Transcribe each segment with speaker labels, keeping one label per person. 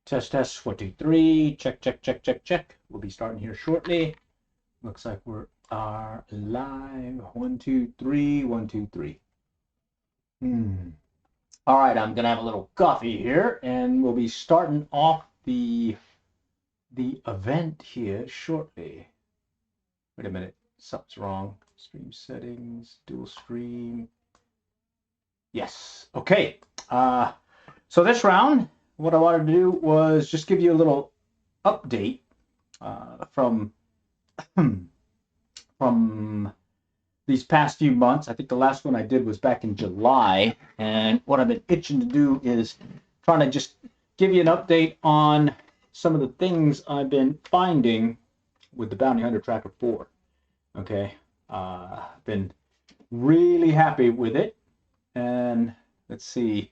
Speaker 1: Test, test, 1, 2, 3. Check, check, check, check, check. We'll be starting here shortly. Looks like we're live. 1, 2, 3. 1, 2, 3. All right, I'm gonna have a little coffee here, and we'll be starting off the event here shortly. Wait a minute, something's wrong. Stream settings, dual stream. Yes. Okay. So this round, what I wanted to do was just give you a little update from these past few months. I think the last one I did was back in July, and what I've been itching to do is trying to just give you an update on some of the things I've been finding with the Bounty Hunter Tracker 4. Okay, I've been really happy with it, and let's see.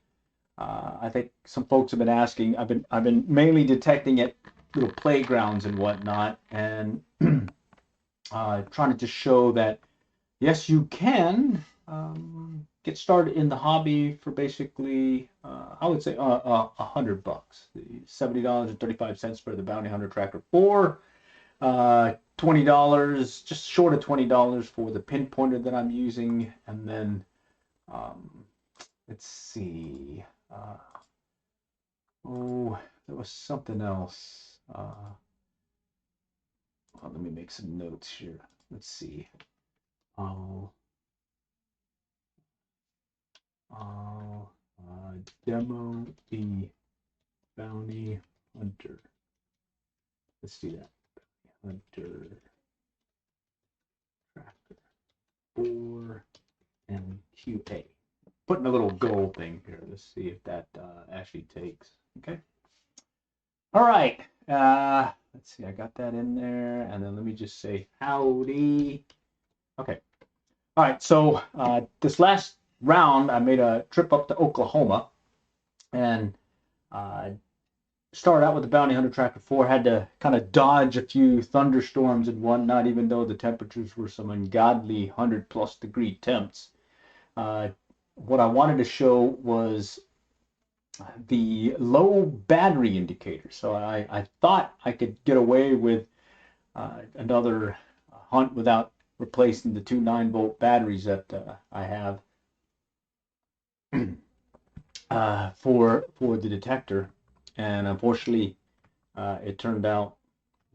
Speaker 1: I think some folks have been asking. I've been mainly detecting at little playgrounds and whatnot, and trying to just show that yes, you can get started in the hobby for basically I would say $100, $70.35 for the Bounty Hunter Tracker 4, $20, just short of $20 for the pinpointer that I'm using, and then let's see. Oh, there was something else. Well, let me make some notes here. Let's see. I'll demo the Bounty Hunter. Let's do that. Hunter Tracker 4 and QA. Putting a little goal thing here. Let's see if that actually takes. Okay. All right. Let's see. I got that in there, and then let me just say howdy. Okay. All right. So this last round, I made a trip up to Oklahoma, and started out with the Bounty Hunter Tracker 4. Had to kind of dodge a few thunderstorms and whatnot, even though the temperatures were some ungodly 100+ degree temps. What I wanted to show was the low battery indicator. So I thought I could get away with another hunt without replacing the two 9-volt batteries that I have for the detector, and unfortunately it turned out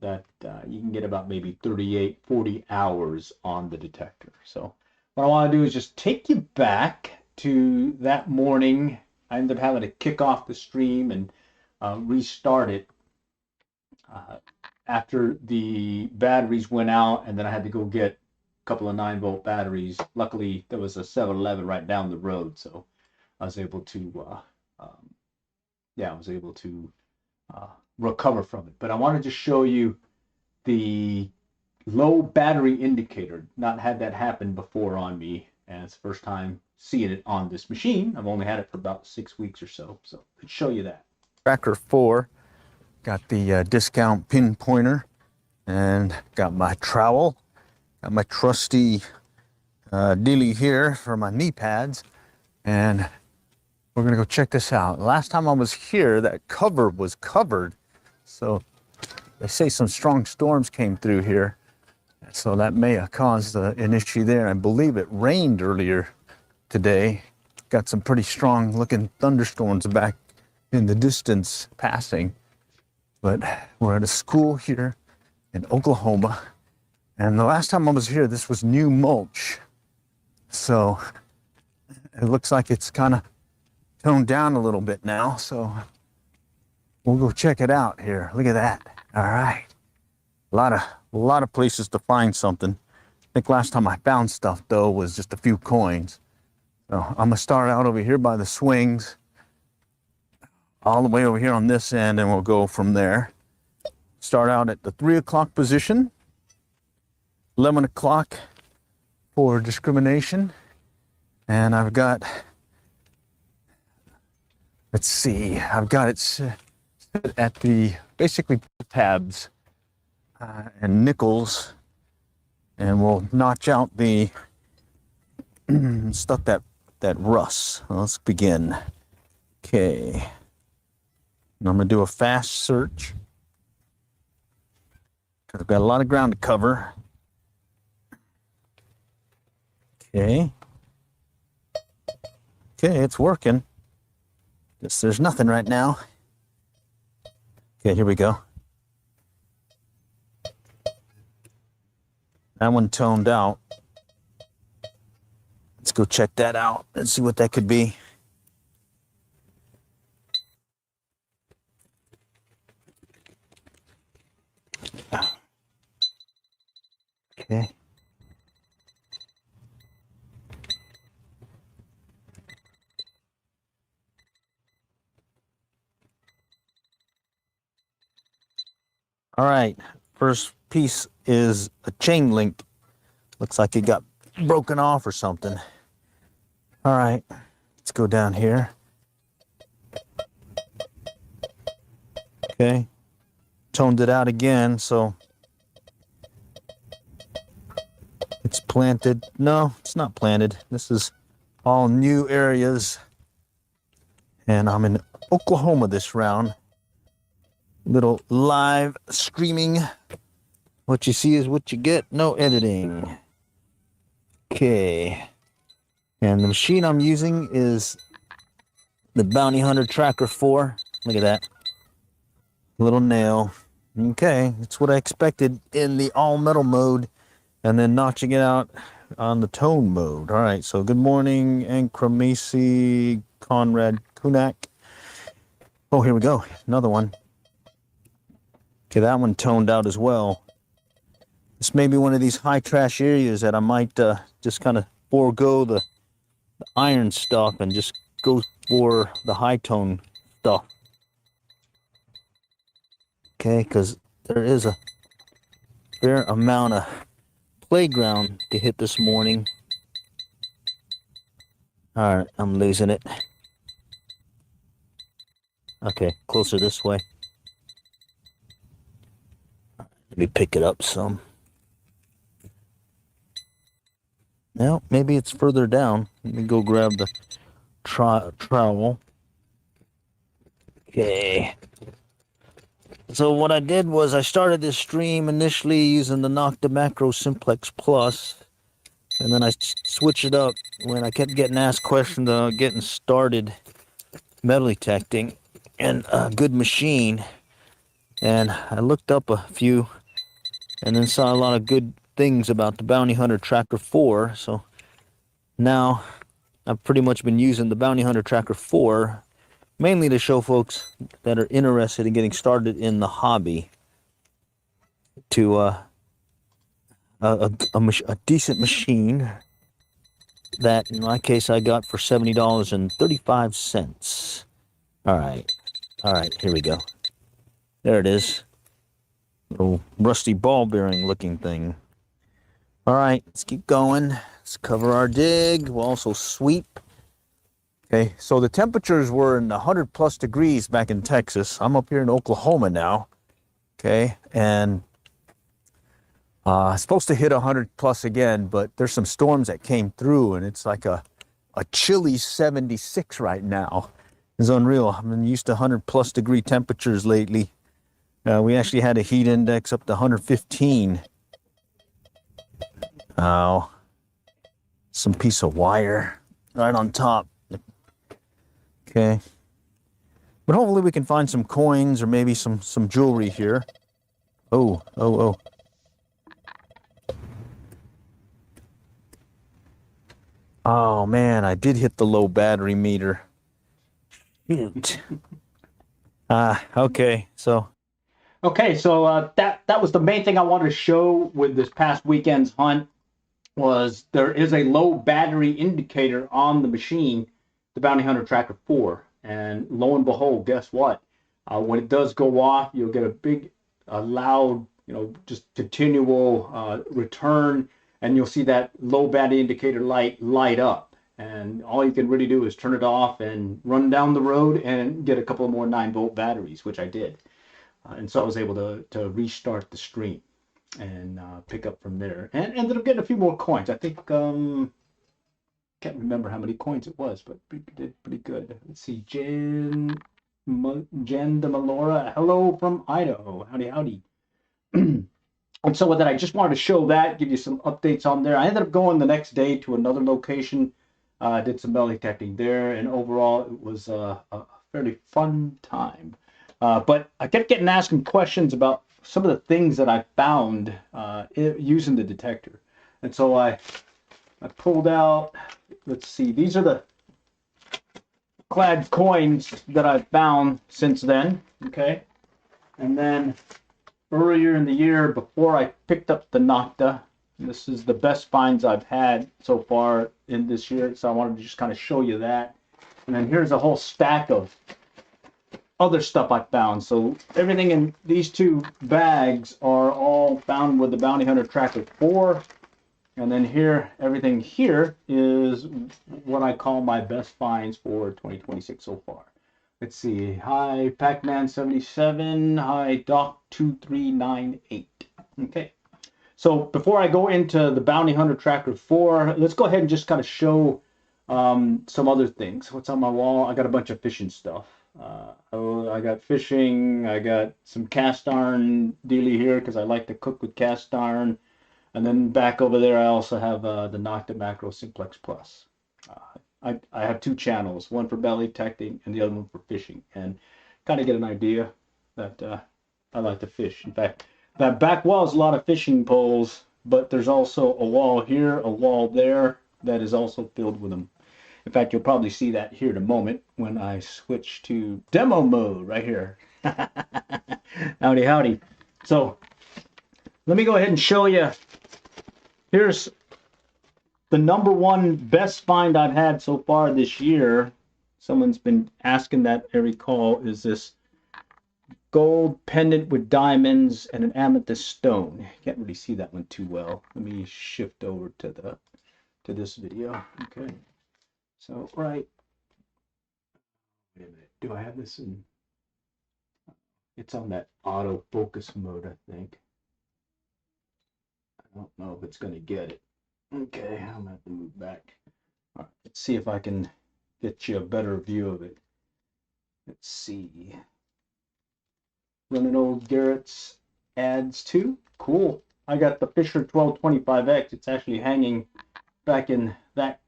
Speaker 1: that you can get about maybe 38-40 hours on the detector. So what I want to do is just take you back to that morning. I ended up having to kick off the stream and restart it after the batteries went out, and then I had to go get a couple of 9-volt batteries. Luckily, there was a 7-Eleven right down the road, so I was able to, recover from it. But I wanted to show you the low battery indicator. Not had that happen before on me, and it's the first time seeing it on this machine. I've only had it for about 6 weeks or so. So let's show you that.
Speaker 2: Tracker 4, got the discount pinpointer, and got my trowel, got my trusty dealie here for my knee pads, and we're gonna go check this out. Last time I was here, that cover was covered, so they say some strong storms came through here, so that may have caused an issue there. I believe it rained earlier today. Got some pretty strong looking thunderstorms back in the distance passing, but we're at a school here in Oklahoma, and the last time I was here, this was new mulch, so it looks like it's kind of toned down a little bit now, so we'll go check it out here. Look at that. All right, a lot of places to find something. I think last time I found stuff though was just a few coins. So I'm gonna start out over here by the swings, all the way over here on this end, and we'll go from there. Start out at the 3 o'clock position, 11 o'clock for discrimination, and I've got, let's see, I've got it set at the basically tabs and nickels, and we'll notch out the stuff that rusts. Let's begin. Okay. And I'm going to do a fast search. I've got a lot of ground to cover. Okay. Okay, it's working. Guess there's nothing right now. Okay, here we go. That one toned out. Let's go check that out and see what that could be. Okay. All right, first piece is a chain link. Looks like it got broken off or something. All right, let's go down here. Okay, toned it out again, so it's planted. No, it's not planted. This is all new areas. And I'm in Oklahoma this round. Little live streaming. What you see is what you get. No editing. Okay. And the machine I'm using is the Bounty Hunter Tracker 4. Look at that. Little nail. Okay. That's what I expected in the all metal mode. And then notching it out on the tone mode. All right. So good morning, Ankramisi Conrad Kunak. Oh, here we go. Another one. Okay, that one toned out as well. This may be one of these high trash areas that I might just kind of forego the iron stuff and just go for the high tone stuff. Okay, because there is a fair amount of playground to hit this morning. All right, I'm losing it. Okay, closer this way. Let me pick it up some. Now, maybe it's further down. Let me go grab the trowel. Okay. So what I did was I started this stream initially using the Nocta Macro Simplex Plus, and then I switched it up when I kept getting asked questions on getting started metal detecting and a good machine. And I looked up a few and then saw a lot of good things about the Bounty Hunter Tracker 4. So now I've pretty much been using the Bounty Hunter Tracker 4 mainly to show folks that are interested in getting started in the hobby to a decent machine that in my case I got for $70.35. All right, here we go. There it is. Little rusty ball bearing looking thing. All right, let's keep going. Let's cover our dig. We'll also sweep. Okay, so the temperatures were in the 100 plus degrees back in Texas. I'm up here in Oklahoma now. Okay, and supposed to hit 100 plus again, but there's some storms that came through and it's like a chilly 76 right now. It's unreal. I've been used to 100 plus degree temperatures lately. We actually had a heat index up to 115. Oh, some piece of wire right on top. Okay. But hopefully we can find some coins or maybe some jewelry here. Oh. Oh man, I did hit the low battery meter. Shoot. Okay, so
Speaker 1: that was the main thing I wanted to show with this past weekend's hunt was there is a low battery indicator on the machine, the Bounty Hunter Tracker 4. And lo and behold, guess what? When it does go off, you'll get a big, loud, just continual return, and you'll see that low battery indicator light up. And all you can really do is turn it off and run down the road and get a couple more 9-volt batteries, which I did. And so I was able to restart the stream and pick up from there. And ended up getting a few more coins. I think, can't remember how many coins it was, but we did pretty good. Let's see, Jen DeMalora. Hello from Idaho. Howdy, howdy. And so with that, I just wanted to show that, give you some updates on there. I ended up going the next day to another location. Did some belly detecting there, and overall it was a fairly fun time. But I kept getting asking questions about some of the things that I found using the detector. And so I pulled out, let's see, these are the clad coins that I've found since then, okay? And then earlier in the year, before I picked up the Nocta, this is the best finds I've had so far in this year, so I wanted to just kind of show you that. And then here's a whole stack of other stuff I found. So everything in these two bags are all found with the Bounty Hunter Tracker 4. And then here, everything here is what I call my best finds for 2026 so far. Let's see. Hi, Pac-Man 77. Hi, Doc 2398. Okay. So before I go into the Bounty Hunter Tracker 4, let's go ahead and just kind of show some other things. What's on my wall? I got a bunch of fishing stuff. I got fishing. I got some cast iron dealy here because I like to cook with cast iron. And then back over there, I also have the Nocta Macro Simplex Plus. I have two channels, one for belly detecting and the other one for fishing, and kind of get an idea that I like to fish. In fact, that back wall is a lot of fishing poles, but there's also a wall here, a wall there that is also filled with them. In fact, you'll probably see that here in a moment when I switch to demo mode right here. Howdy, howdy. So let me go ahead and show you. Here's the #1 best find I've had so far this year. Someone's been asking that every call, is this gold pendant with diamonds and an amethyst stone. Can't really see that one too well. Let me shift over to this video. Okay. So right. Wait a minute. Do I have this in? It's on that auto focus mode, I think. I don't know if it's going to get it. Okay, I'm going to have to move back. All right, let's see if I can get you a better view of it. Let's see. Running old Garrett's ads too. Cool. I got the Fisher 1225X. It's actually hanging back in that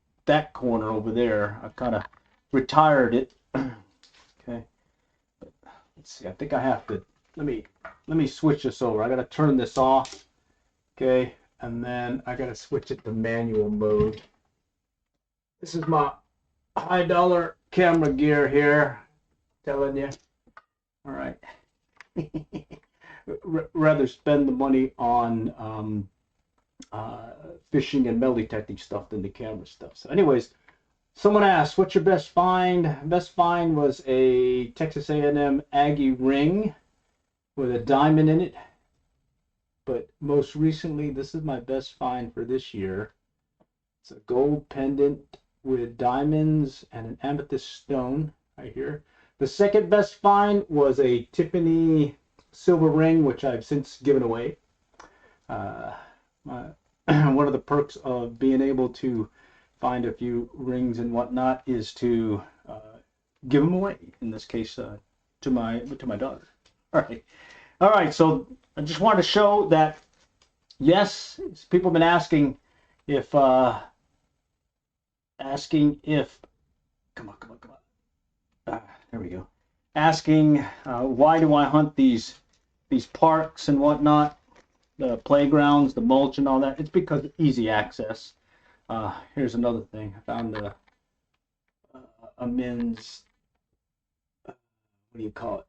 Speaker 1: corner over there. I've kind of retired it. Okay. But let's see. I think I have to. Let me switch this over. I got to turn this off. Okay. And then I got to switch it to manual mode. This is my high dollar camera gear here. Telling you. All right. Rather spend the money on fishing and metal detecting stuff than the camera stuff. So anyways, someone asked, what's your best find? Best find was a Texas A&M Aggie ring with a diamond in it. But most recently, this is my best find for this year. It's a gold pendant with diamonds and an amethyst stone right here. The second best find was a Tiffany silver ring, which I've since given away. One of the perks of being able to find a few rings and whatnot is to give them away. In this case, to my daughter. All right. So I just wanted to show that yes, people have been asking if come on. There we go. Asking why do I hunt these parks and whatnot, the playgrounds, the mulch and all that. It's because of easy access. Here's another thing. I found a men's what do you call it?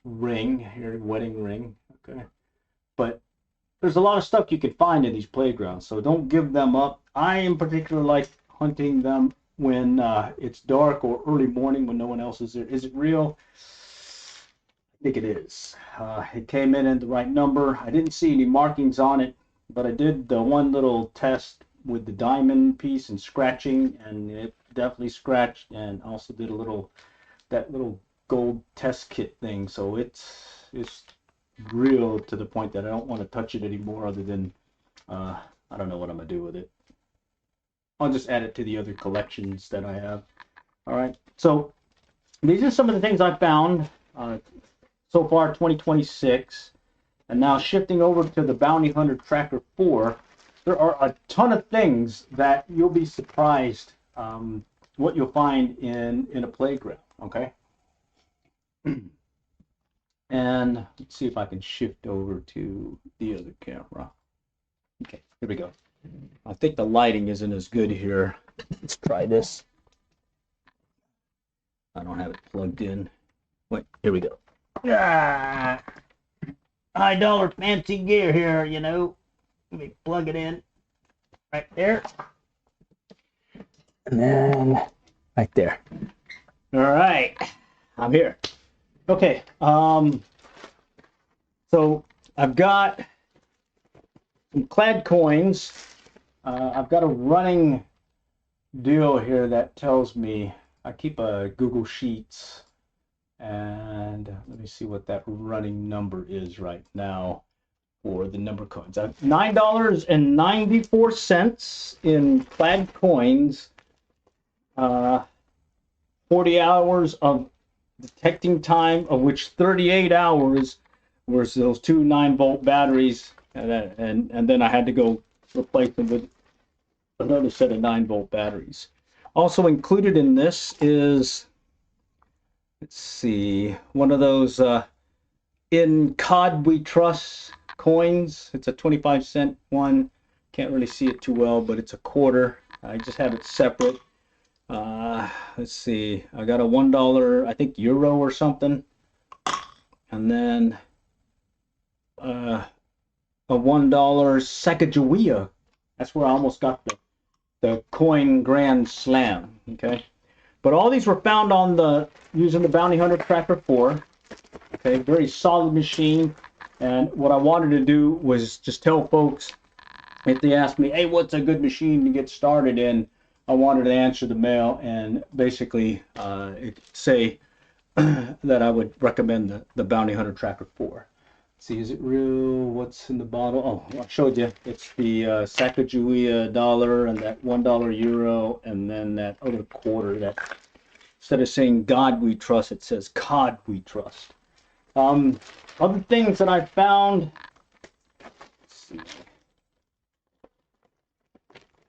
Speaker 1: Ring here, wedding ring. Okay, but there's a lot of stuff you can find in these playgrounds, so don't give them up. I in particular like hunting them when it's dark or early morning when no one else is there. Is it real? I think it is. It came in at the right number. I didn't see any markings on it, but I did the one little test with the diamond piece and scratching, and it definitely scratched, and also did that little gold test kit thing. So it's real to the point that I don't want to touch it anymore, other than I don't know what I'm gonna do with it. I'll just add it to the other collections that I have. All right, so these are some of the things I found so far 2026. And now shifting over to the Bounty Hunter Tracker 4, there are a ton of things that you'll be surprised what you'll find in a playground, okay? And let's see if I can shift over to the other camera. Okay, here we go. I think the lighting isn't as good here. Let's try this. I don't have it plugged in. Wait, here we go. Ah, high dollar fancy gear here, you know. Let me plug it in right there. And then right there. All right, I'm here. Okay, so I've got some clad coins. I've got a running deal here that tells me, I keep a Google Sheets, and let me see what that running number is right now for the number coins. I've $9.94 in clad coins, 40 hours of detecting time, of which 38 hours was those two 9-volt batteries, and then I had to go replace them with another set of 9-volt batteries. Also included in this is, let's see, one of those In COD We Trust coins. It's a 25-cent one. Can't really see it too well, but it's a quarter. I just have it separate. Let's see, I got a $1, I think, euro or something. And then a $1 Sacagawea. That's where I almost got the coin Grand Slam. Okay, but all these were found on using the Bounty Hunter Tracker 4. Okay, very solid machine. And what I wanted to do was just tell folks, if they ask me, hey, what's a good machine to get started in, I wanted to answer the mail and basically say that I would recommend the Bounty Hunter Tracker 4. Let's see, is it real? What's in the bottle? Oh, I showed you. It's the Sacagawea dollar and that $1 euro, and then that other quarter that, instead of saying God We Trust, it says COD We Trust. Other things that I found, let's see,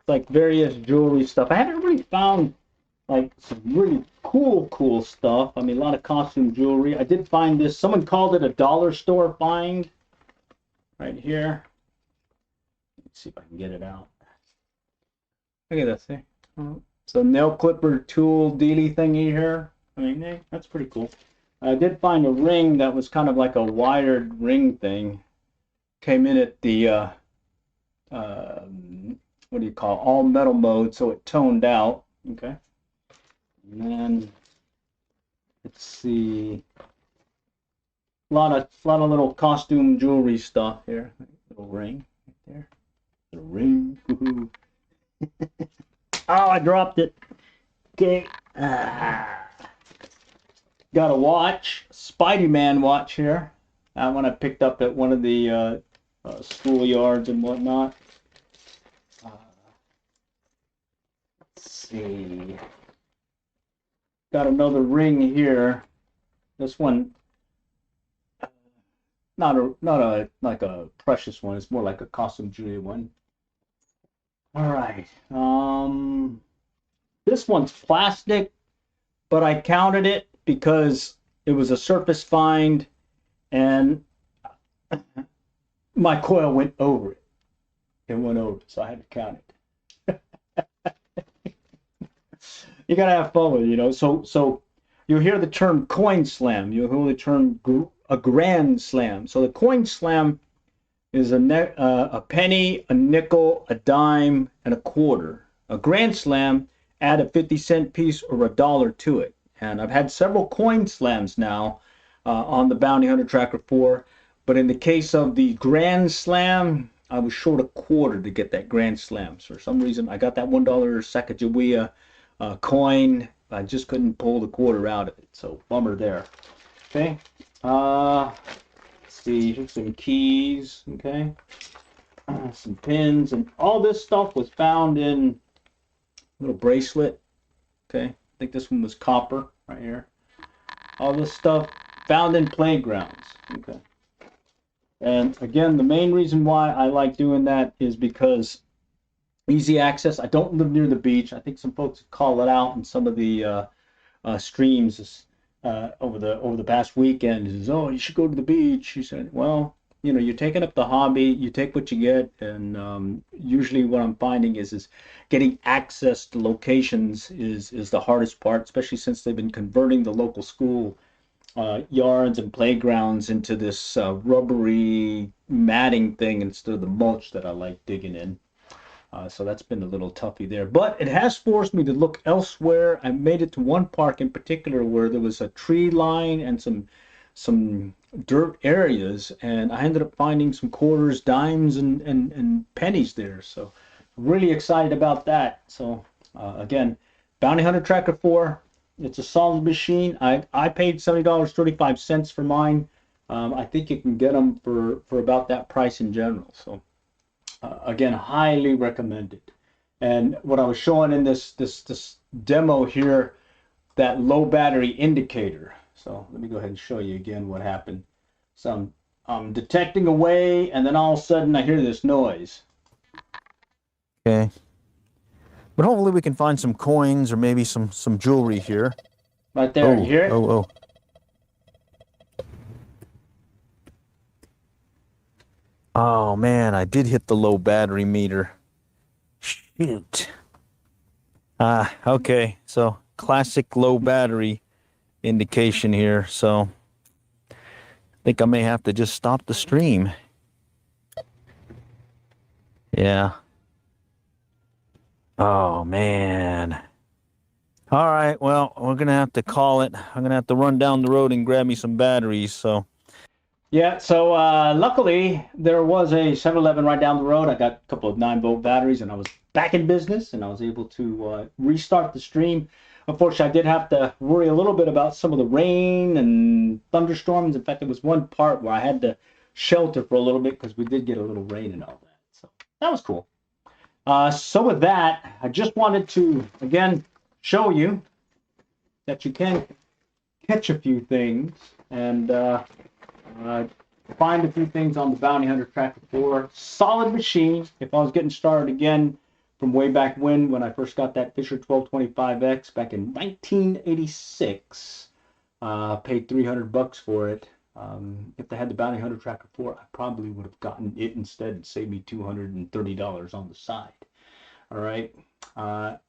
Speaker 1: like various jewelry stuff. I haven't really found like some really cool stuff. I mean, a lot of costume jewelry. I did find this. Someone called it a dollar store find right here. Let's see if I can get it out. Look at this thing. So nail clipper tool dealy thingy here. I mean, hey, that's pretty cool. I did find a ring that was kind of like a wired ring thing. Came in at the what do you call it? All metal mode, so it toned out. Okay. And then let's see, a lot of little costume jewelry stuff here. Little ring right there. Little ring. Oh, I dropped it. Okay. Got a watch, Spidey-Man watch here. That one I picked up at one of the schoolyards and whatnot. Let's see. Got another ring here. This one, not a like a precious one. It's more like a costume jewelry one. All right. This one's plastic, but I counted it because it was a surface find, and my coil went over it. It went over, so I had to count it. You gotta have fun with it, you know. So you'll hear the term coin slam. You'll hear the term a grand slam. So the coin slam is a penny, a nickel, a dime, and a quarter. A grand slam, add a 50-cent piece or a dollar to it. And I've had several coin slams now on the Bounty Hunter Tracker 4. But in the case of the grand slam, I was short a quarter to get that grand slam. So for some reason, I got that $1 Sacagawea coin. I just couldn't pull the quarter out of it. So bummer there. Okay. Let's see. Here's some keys. Okay. Some pins, and all this stuff was found in a little bracelet. Okay. I think this one was copper right here. All this stuff found in playgrounds. Okay. And again, the main reason why I like doing that is because easy access. I don't live near the beach. I think some folks call it out in some of the streams over the past weekend. Is, oh, you should go to the beach. He said, well, you know, you're taking up the hobby. You take what you get, and usually what I'm finding is getting access to locations is the hardest part, especially since they've been converting the local school yards and playgrounds into this rubbery matting thing instead of the mulch that I like digging in. So that's been a little toughy there. But it has forced me to look elsewhere. I made it to one park in particular where there was a tree line and some dirt areas, and I ended up finding some quarters, dimes, and pennies there. So really excited about that. So again, Bounty Hunter Tracker 4. It's a solid machine. I paid $70.35 for mine. I think you can get them for about that price in general. So again, highly recommended. And what I was showing in this demo here, that low battery indicator. So let me go ahead and show you again what happened. So I'm detecting away, and then all of a sudden I hear this noise.
Speaker 2: Okay. But hopefully we can find some coins or maybe some jewelry here.
Speaker 1: Right there, you hear it?
Speaker 2: Oh. Oh man, I did hit the low battery meter. Shoot. Okay. So classic low battery indication here. So I think I may have to just stop the stream. Yeah. Oh man. All right, well, we're gonna have to call it. I'm gonna have to run down the road and grab me some batteries. So
Speaker 1: Yeah, so luckily there was a 7-Eleven right down the road. I got a couple of 9-volt batteries, and I was back in business, and I was able to restart the stream. Unfortunately, I did have to worry a little bit about some of the rain and thunderstorms. In fact, there was one part where I had to shelter for a little bit because we did get a little rain and all that. So that was cool. So with that, I just wanted to, again, show you that you can catch a few things and find a few things on the Bounty Hunter Tracker 4. Solid machine. If I was getting started again from way back when I first got that Fisher 1225X back in 1986, paid $300 for it. If they had the Bounty Hunter Tracker 4, I probably would have gotten it instead and saved me $230 on the side. All right.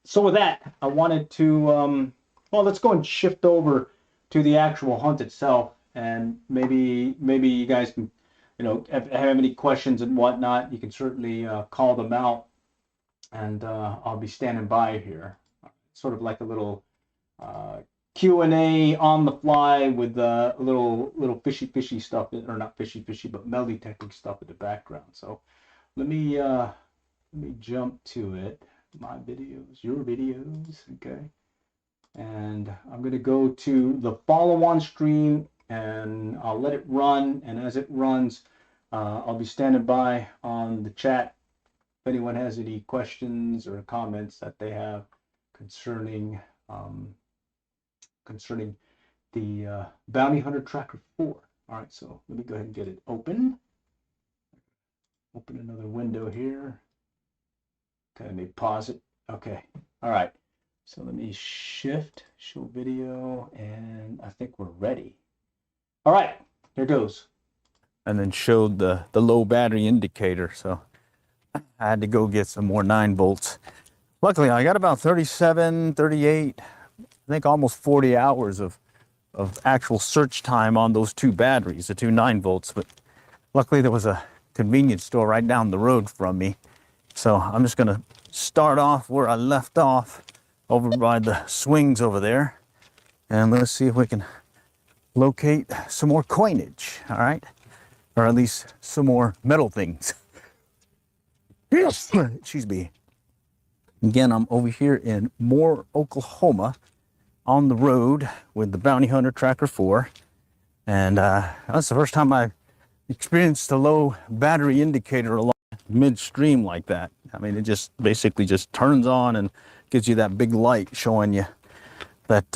Speaker 1: So with that, I wanted to, well, let's go and shift over to the actual hunt itself, and maybe you guys can, you know, if have any questions and whatnot, you can certainly call them out, and I'll be standing by here, sort of like a little Q&A on the fly with a little fishy stuff, or not fishy, but metal detecting stuff in the background. So let me jump to it. My videos, your videos, okay. And I'm gonna go to the follow-on stream, and I'll let it run. And as it runs, I'll be standing by on the chat if anyone has any questions or comments that they have concerning the Bounty Hunter Tracker 4. All right, so let me go ahead and get it open. Open another window here. Okay, let me pause it. Okay, all right. So let me shift, show video, and I think we're ready. All right, here goes.
Speaker 2: and then showed the low battery indicator. So I had to go get some more 9 volts. Luckily, I got about 37, 38, I think almost 40 hours of actual search time on those 2 batteries, the 2 9 volts. But luckily, there was a convenience store right down the road from me. So I'm just gonna start off where I left off, over by the swings over there. And let's see if we can locate some more coinage, all right? Or at least some more metal things. Excuse me. Again, I'm over here in Moore, Oklahoma, on the road with the Bounty Hunter Tracker 4. And that's the first time I've experienced a low battery indicator along midstream like that. I mean, it just basically just turns on and gives you that big light showing you that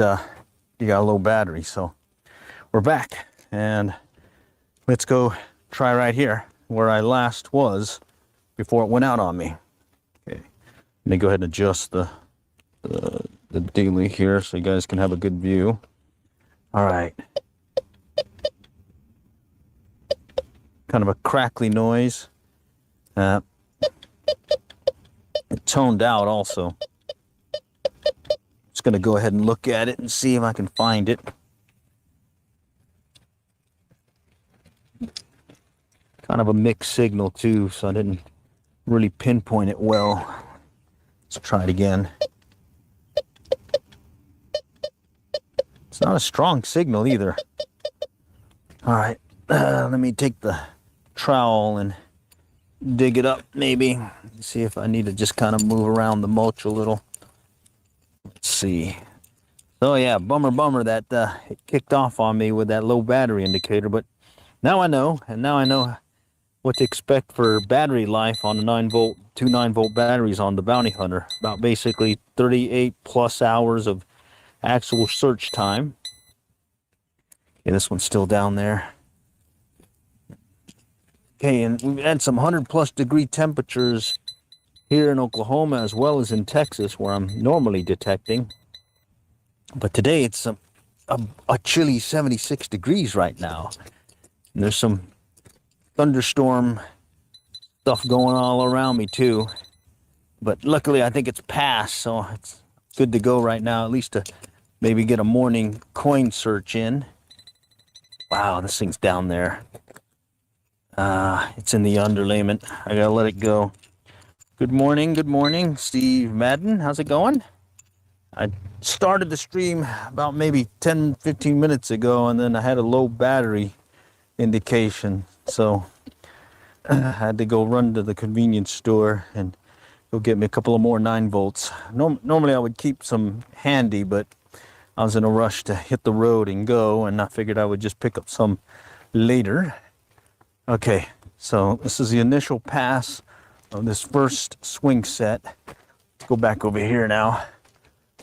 Speaker 2: you got a low battery. So we're back, and let's go try right here where I last was before it went out on me. Okay, let me go ahead and adjust the daily here so you guys can have a good view. All right. Kind of a crackly noise. It toned out also. Just gonna go ahead and look at it and see if I can find it. Kind of a mixed signal too, so I didn't really pinpoint it well. Let's try it again. It's not a strong signal either. All right, let me take the trowel and dig it up maybe. See if I need to just kind of move around the mulch a little. Let's see. So yeah, bummer that it kicked off on me with that low battery indicator, but now I know, and now I know what to expect for battery life on the 9-volt, two 9-volt batteries on the Bounty Hunter. About basically 38 plus hours of actual search time. Okay, this one's still down there. Okay, and we've had some 100+ degree temperatures here in Oklahoma as well as in Texas where I'm normally detecting. But today it's a chilly 76 degrees right now. And there's some thunderstorm stuff going all around me too. But luckily I think it's past, so it's good to go right now, at least to maybe get a morning coin search in. Wow, this thing's down there. It's in the underlayment. I gotta let it go. Good morning, Steve Madden. How's it going? I started the stream about maybe 10-15 minutes ago, and then I had a low battery indication, so I had to go run to the convenience store and go get me a couple of more 9 volts. Normally I would keep some handy, but I was in a rush to hit the road and go, and I figured I would just pick up some later. Okay, so this is the initial pass of this first swing set. Let's go back over here now.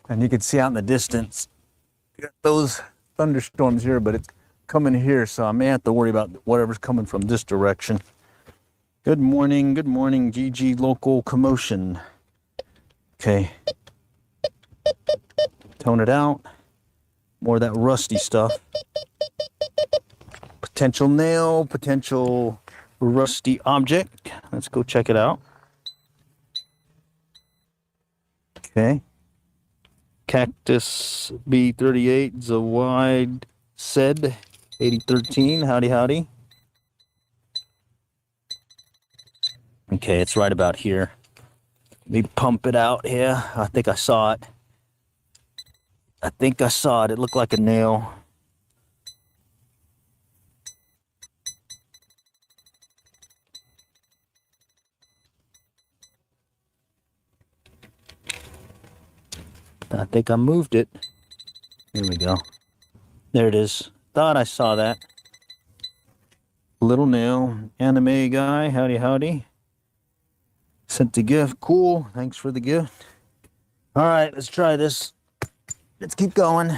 Speaker 2: And you can see out in the distance, those thunderstorms here, but it's coming here, so I may have to worry about whatever's coming from this direction. Good morning, GG local commotion. Okay. Tone it out. More of that rusty stuff. Potential nail, potential rusty object. Let's go check it out. Okay. Cactus B38 is a wide said 8013. Howdy. Okay, it's right about here. Let me pump it out here. I think I saw it. It looked like a nail. I think I moved it. Here we go. There it is. Thought I saw that. Little nail. Anime guy. Howdy. Sent the gift. Cool. Thanks for the gift. All right, let's try this. Let's keep going.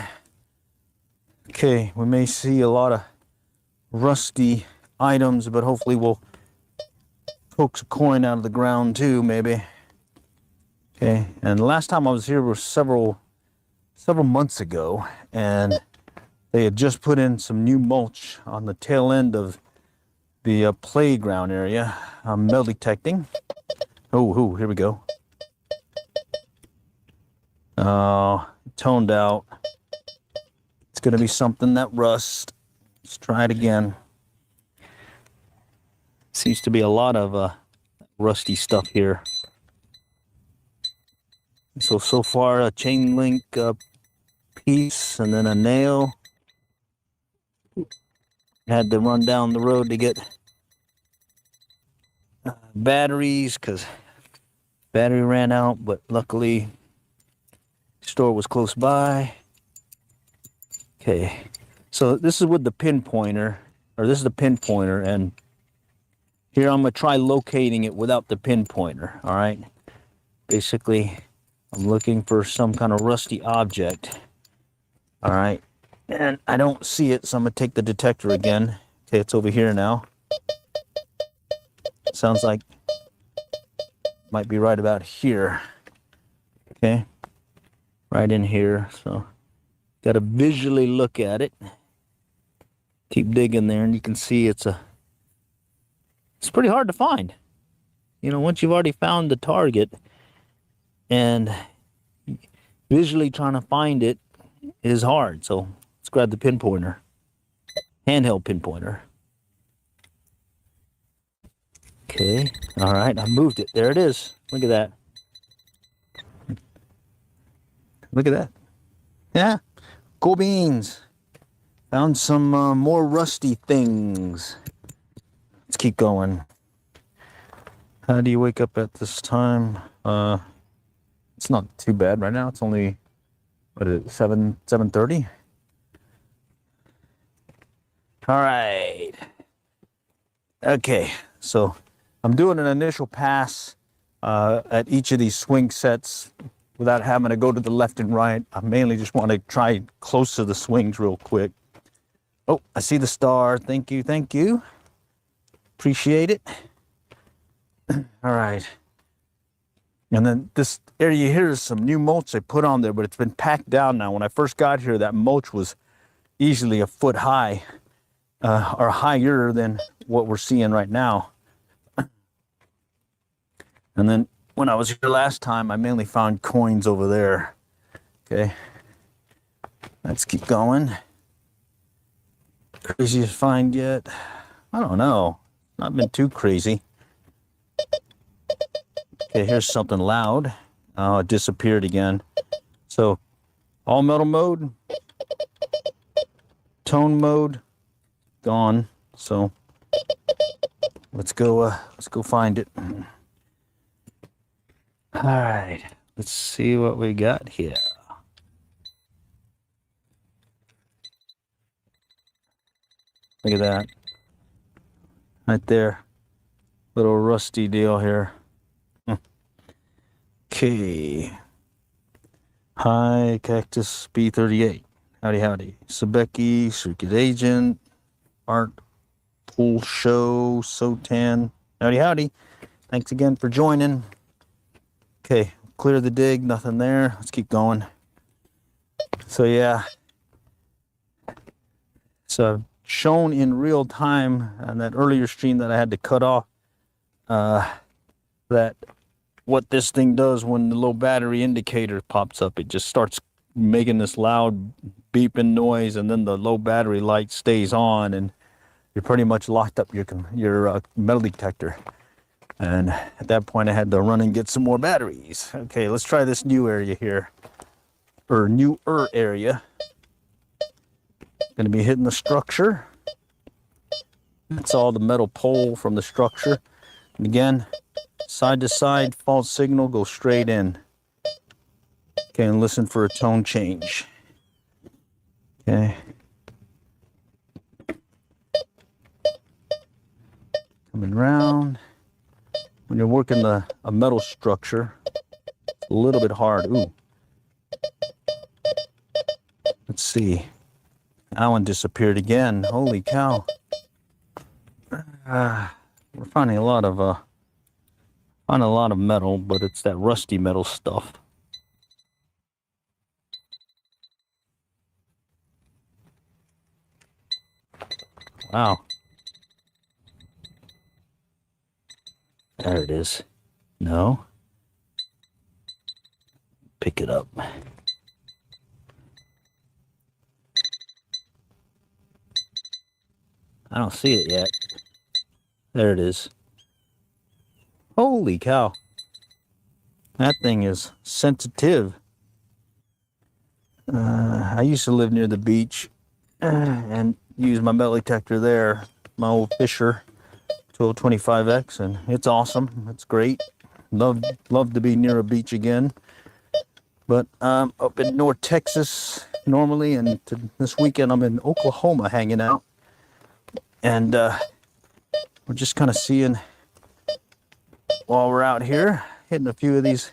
Speaker 2: Okay, we may see a lot of rusty items, but hopefully we'll coax a coin out of the ground too, maybe. Okay, and the last time I was here was several months ago, and they had just put in some new mulch on the tail end of the playground area. I'm metal detecting. Oh, here we go. Toned out. It's gonna be something that rusts. Let's try it again. Seems to be a lot of rusty stuff here. So far a chain link piece and then a nail. Had to run down the road to get batteries because battery ran out, but luckily the store was close by. Okay, so this is with the pinpointer, or this is the pinpointer, and here I'm gonna try locating it without the pinpointer. All right, basically I'm looking for some kind of rusty object. All right, And I don't see it, so I'm gonna take the detector again. Okay, it's over here now. Sounds like might be right about here. Okay, right in here. So got to visually look at it. Keep digging there, and you can see it's pretty hard to find. You know, once you've already found the target, and visually trying to find it is hard. So let's grab the pinpointer, handheld pinpointer. Okay, all right, I moved it. There it is. Look at that. Look at that. Yeah, cool beans. Found some more rusty things. Let's keep going. How do you wake up at this time? It's not too bad right now. It's only, what is it, 7:30? All right. Okay, so I'm doing an initial pass at each of these swing sets without having to go to the left and right. I mainly just want to try close to the swings real quick. Oh, I see the star. Thank you, thank you. Appreciate it. All right. And then this area here is some new mulch they put on there, but it's been packed down now. When I first got here, that mulch was easily a foot high, or higher than what we're seeing right now. And then when I was here last time, I mainly found coins over there. Okay. Let's keep going. Craziest find yet? I don't know. Not been too crazy. Okay, here's something loud. Oh, it disappeared again. So, all metal mode, tone mode, gone. So, let's go find it. All right, let's see what we got here. Look at that. Right there. Little rusty deal here. Okay. Hi, Cactus B38. Howdy, howdy. Sabeki, Circuit Agent, Art, Pool Show, Sotan. Howdy, howdy. Thanks again for joining. Okay, clear the dig, nothing there. Let's keep going. So, yeah. So, I've shown in real time on that earlier stream that I had to cut off that what this thing does when the low battery indicator pops up. It just starts making this loud beeping noise, and then the low battery light stays on, and you're pretty much locked up your metal detector. And at that point, I had to run and get some more batteries. Okay, let's try this new area here, or newer area. Going to be hitting the structure. That's all the metal pole from the structure. And again, side to side, false signal, go straight in. Okay, and listen for a tone change. Okay. Coming around. When you're working a metal structure, it's a little bit hard. Ooh. Let's see. That one disappeared again. Holy cow. We're finding a lot of metal, but it's that rusty metal stuff. Wow. There it is. No. Pick it up. I don't see it yet. There it is. Holy cow. That thing is sensitive. I used to live near the beach and use my metal detector there, my old Fisher 1225X, and it's awesome. It's great. Love to be near a beach again. But up in North Texas normally, and this weekend I'm in Oklahoma hanging out. And we're just kind of seeing, while we're out here, hitting a few of these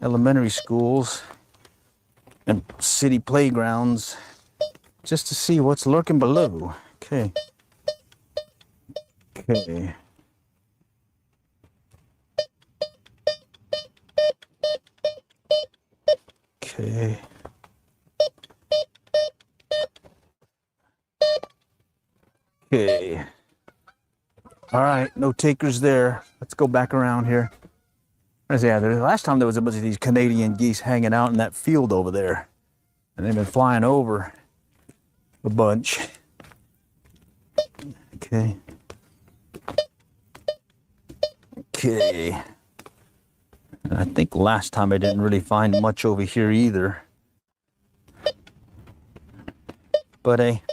Speaker 2: elementary schools and city playgrounds, just to see what's lurking below. Okay. Okay. Okay. Okay. All right, no takers there. Let's go back around here. Yeah, the last time there was a bunch of these Canadian geese hanging out in that field over there. And they've been flying over a bunch. Okay. Okay. And I think last time I didn't really find much over here either. But hey,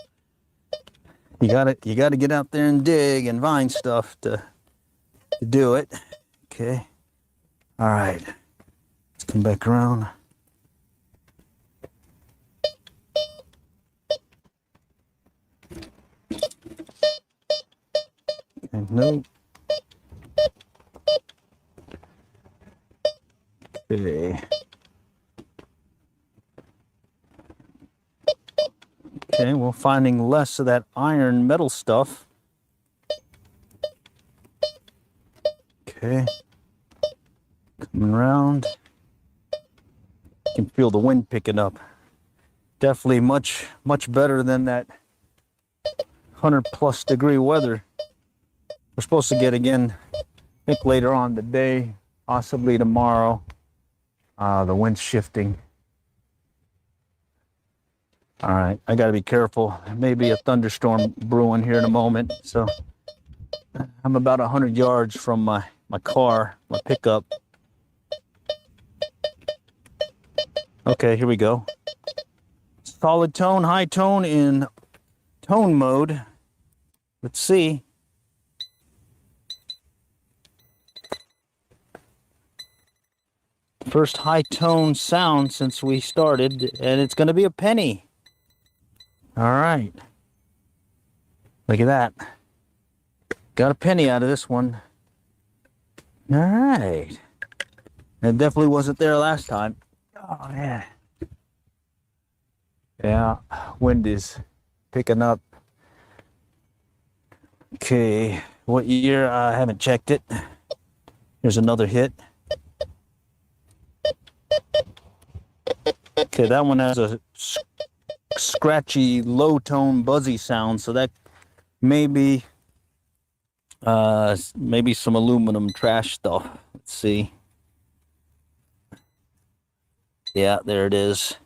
Speaker 2: you gotta get out there and dig and find stuff to do it. Okay. All right. Let's come back around. Okay, no. Okay. Okay, we're finding less of that iron metal stuff. Okay. Coming around. You can feel the wind picking up. Definitely much better than that 100+ degree weather we're supposed to get again, I think later on today, possibly tomorrow. The wind's shifting. All right, I gotta be careful. There may be a thunderstorm brewing here in a moment. So I'm about 100 yards from my car, my pickup. Okay, here we go. Solid tone, high tone in tone mode. Let's see. First high tone sound since we started, and it's gonna be a penny. All right. Look at that. Got a penny out of this one. All right. It definitely wasn't there last time. Oh, yeah. Yeah, wind is picking up. Okay, what year? I haven't checked it. Here's another hit. Okay, that one has a scratchy, low tone, buzzy sound, so that may be maybe some aluminum trash stuff. Let's see. Yeah, there it is.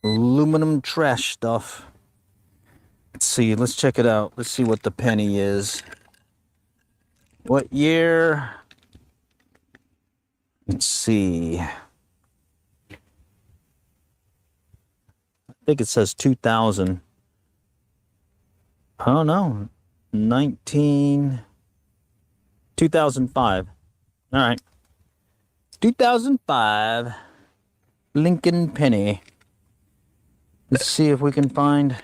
Speaker 2: Aluminum trash stuff. Let's see, let's check it out. Let's see what the penny is. What year? Let's see. I think it says 2000. Oh no, 2005. All right, 2005 Lincoln penny. Let's see if we can find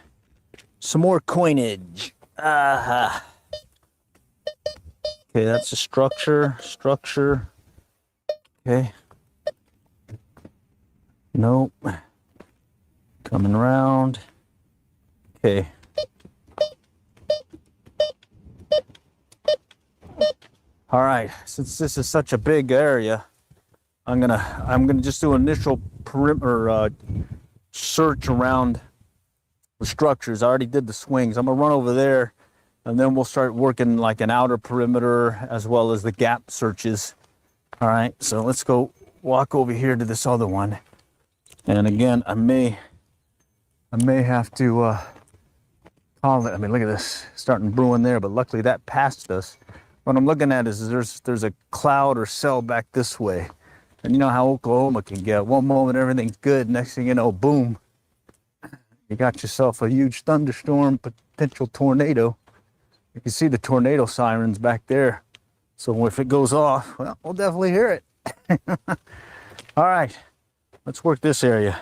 Speaker 2: some more coinage. Okay, that's a structure. Okay. Nope. Coming around. Okay. All right, since this is such a big area, I'm gonna just do an initial perimeter search around the structures. I already did the swings. I'm gonna run over there, and then we'll start working like an outer perimeter as well as the gap searches. All right, so let's go walk over here to this other one. And again, I may have to call it. I mean, look at this, starting brewing there, but luckily that passed us. What I'm looking at is there's a cloud or cell back this way. And you know how Oklahoma can get. One moment everything's good, next thing you know, boom. You got yourself a huge thunderstorm, potential tornado. You can see the tornado sirens back there. So if it goes off, well, we'll definitely hear it. All right, let's work this area.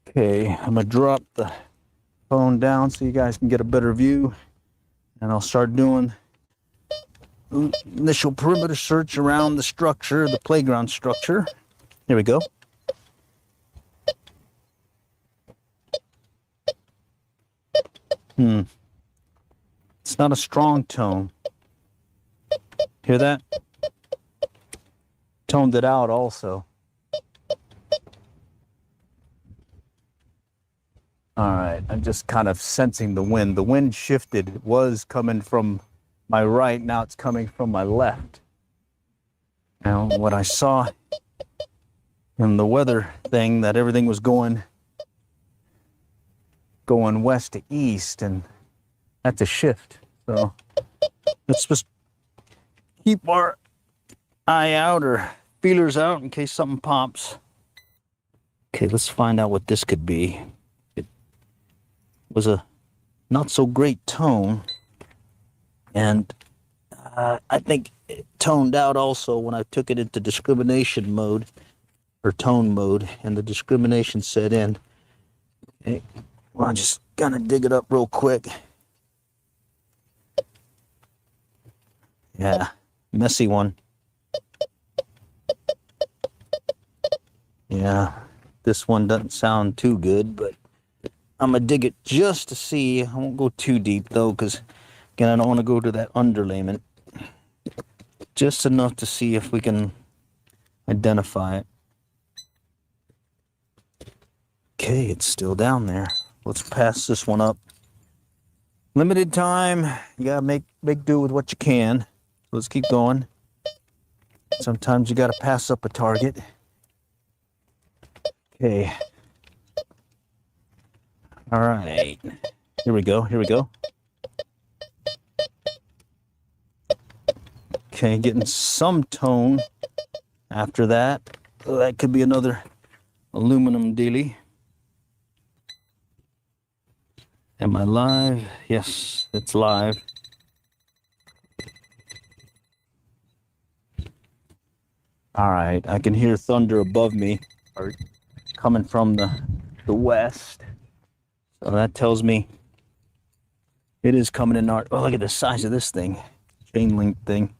Speaker 2: Okay, I'm gonna drop the phone down so you guys can get a better view. And I'll start doing initial perimeter search around the structure, the playground structure. Here we go. It's not a strong tone. Hear that? Toned it out also. All right, I'm just kind of sensing the wind. The wind shifted. It was coming from my right, now it's coming from my left. Now, what I saw in the weather thing, that everything was going west to east, and that's a shift. So let's just keep our eye out or feelers out in case something pops. Okay, let's find out what this could be. It was a not so great tone, and I think it toned out also when I took it into discrimination mode or tone mode, and the discrimination set in. Okay. Well, I'm just gonna dig it up real quick. Yeah, messy one. Yeah, this one doesn't sound too good, but I'm gonna dig it just to see. I won't go too deep though, because again, I don't want to go to that underlayment. Just enough to see if we can identify it. Okay, it's still down there. Let's pass this one up. Limited time. You gotta make do with what you can. Let's keep going. Sometimes you gotta pass up a target. Okay. All right. Here we go. Here we go. Okay, getting some tone after that. That could be another aluminum dealie. Am I live? Yes, it's live. All right, I can hear thunder above me, or coming from the west. So that tells me it is coming in our, oh, look at the size of this thing, chain link thing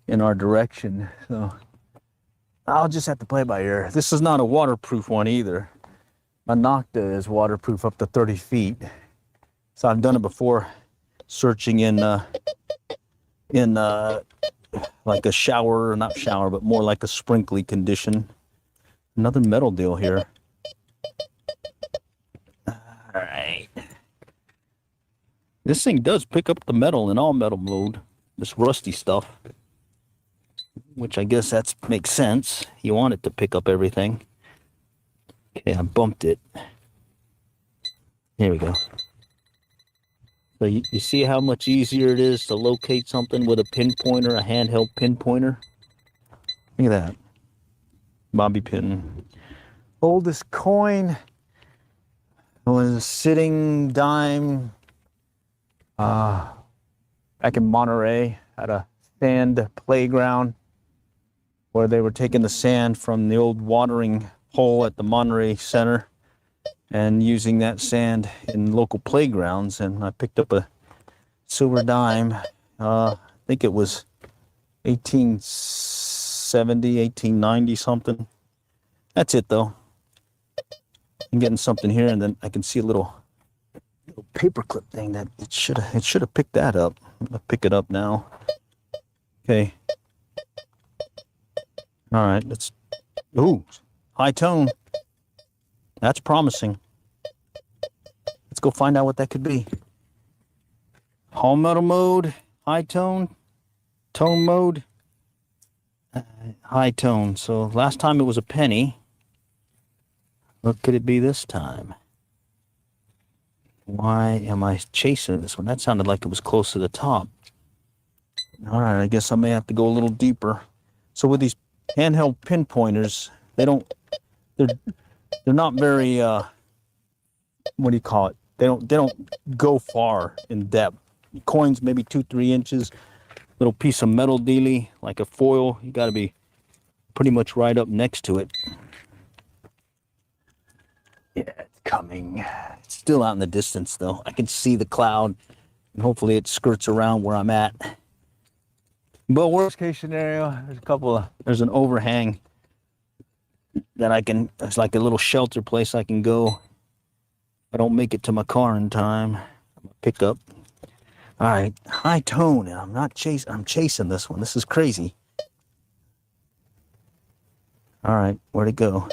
Speaker 2: in our direction. So I'll just have to play by ear. This is not a waterproof one either. My Nocta is waterproof up to 30 feet. So I've done it before, searching in like a shower, not shower, but more like a sprinkly condition. Another metal deal here. All right. This thing does pick up the metal in all metal mode, this rusty stuff, which I guess that makes sense. You want it to pick up everything. Okay, I bumped it. Here we go. So you see how much easier it is to locate something with a pinpointer, a handheld pinpointer? Look at that. Bobby pin. Oldest coin was a sitting dime back in Monterey at a sand playground where they were taking the sand from the old watering hole at the Monterey Center and using that sand in local playgrounds. And I picked up a silver dime. I think it was 1870, 1890 something. That's it though. I'm getting something here, and then I can see a little paperclip thing that it should have picked that up. I'm gonna pick it up now. Okay. All right, let's. Ooh, high tone. That's promising. Let's go find out what that could be. All metal mode, high tone, tone mode, high tone. So last time it was a penny. What could it be this time? Why am I chasing this one? That sounded like it was close to the top. All right, I guess I may have to go a little deeper. So with these handheld pinpointers, they're not very what do you call it? They don't go far in depth. Coins maybe 2-3 inches. Little piece of metal dealie, like a foil. You got to be pretty much right up next to it. Yeah, it's coming. It's still out in the distance though. I can see the cloud, and hopefully it skirts around where I'm at. But worst case scenario, there's an overhang that it's like a little shelter place I can go. If I don't make it to my car in time, I Pick up. All right, high tone. I'm not chasing. I'm chasing this one. This is crazy. All right, where'd it go?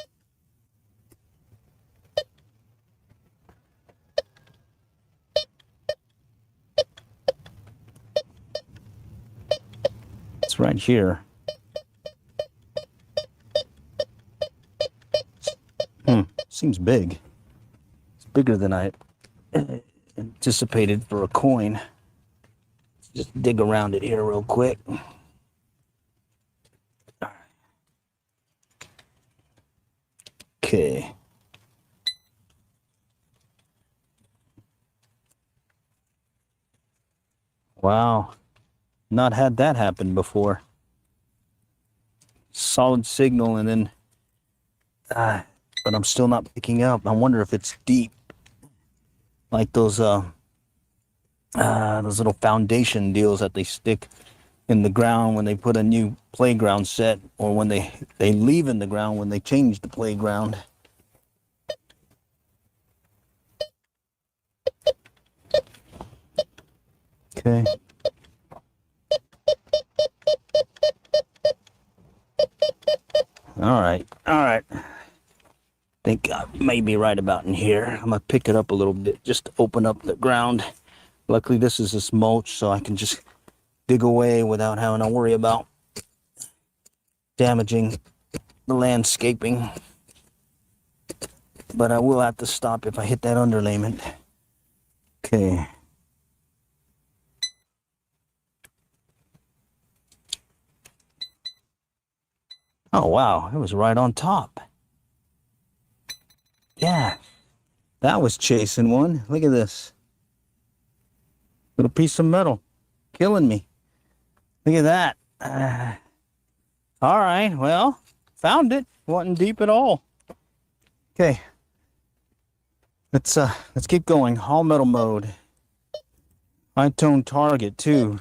Speaker 2: It's right here. Seems big. It's bigger than I anticipated for a coin. Let's just dig around it here real quick. Okay. Wow. Not had that happen before. Solid signal, and then but I'm still not picking up. I wonder if it's deep, like those little foundation deals that they stick in the ground when they put a new playground set, or when they leave in the ground when they change the playground. Okay. All right. I think I may be right about in here. I'm gonna pick it up a little bit just to open up the ground. Luckily, this is this mulch, so I can just dig away without having to worry about damaging the landscaping. But I will have to stop if I hit that underlayment. Okay. Oh, wow. It was right on top. Yeah. That was chasing one. Look at this. Little piece of metal. Killing me. Look at that. All right. Well, found it. Wasn't deep at all. Okay. Let's keep going. All metal mode. High tone target too.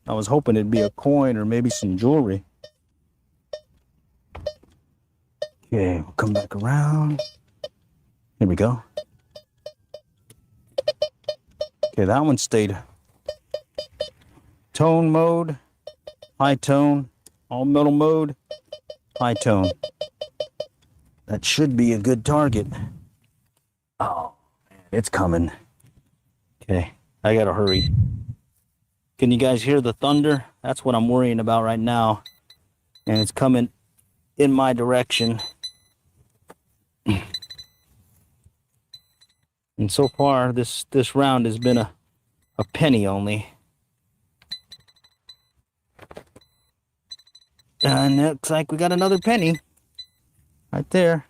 Speaker 2: I was hoping it'd be a coin or maybe some jewelry. Okay, we'll come back around. Here we go. Okay, that one stayed. Tone mode, high tone, all metal mode, high tone. That should be a good target. Oh, man, it's coming. Okay, I gotta hurry. Can you guys hear the thunder? That's what I'm worrying about right now. And it's coming in my direction. And so far, this round has been a penny only. And it looks like we got another penny. Right there.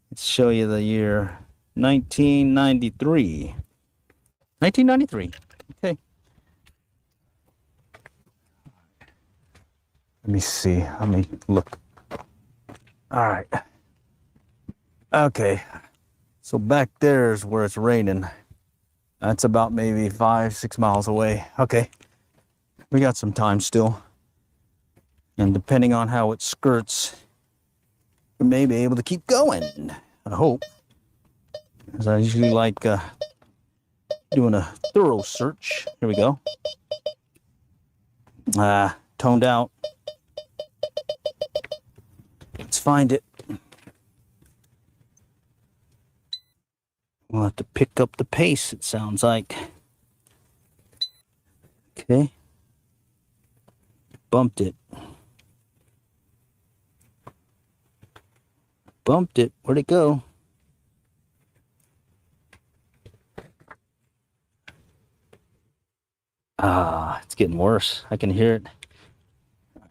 Speaker 2: Let's show you the year 1993. 1993. Okay. Let me see. Let me look. All right. Okay. So back there is where it's raining. That's about maybe 5-6 miles away. Okay. We got some time still. And depending on how it skirts, we may be able to keep going. I hope. Because I usually like doing a thorough search. Here we go. Toned out. Let's find it. We'll have to pick up the pace, it sounds like. Okay. Bumped it. Bumped it. Where'd it go? It's getting worse. I can hear it.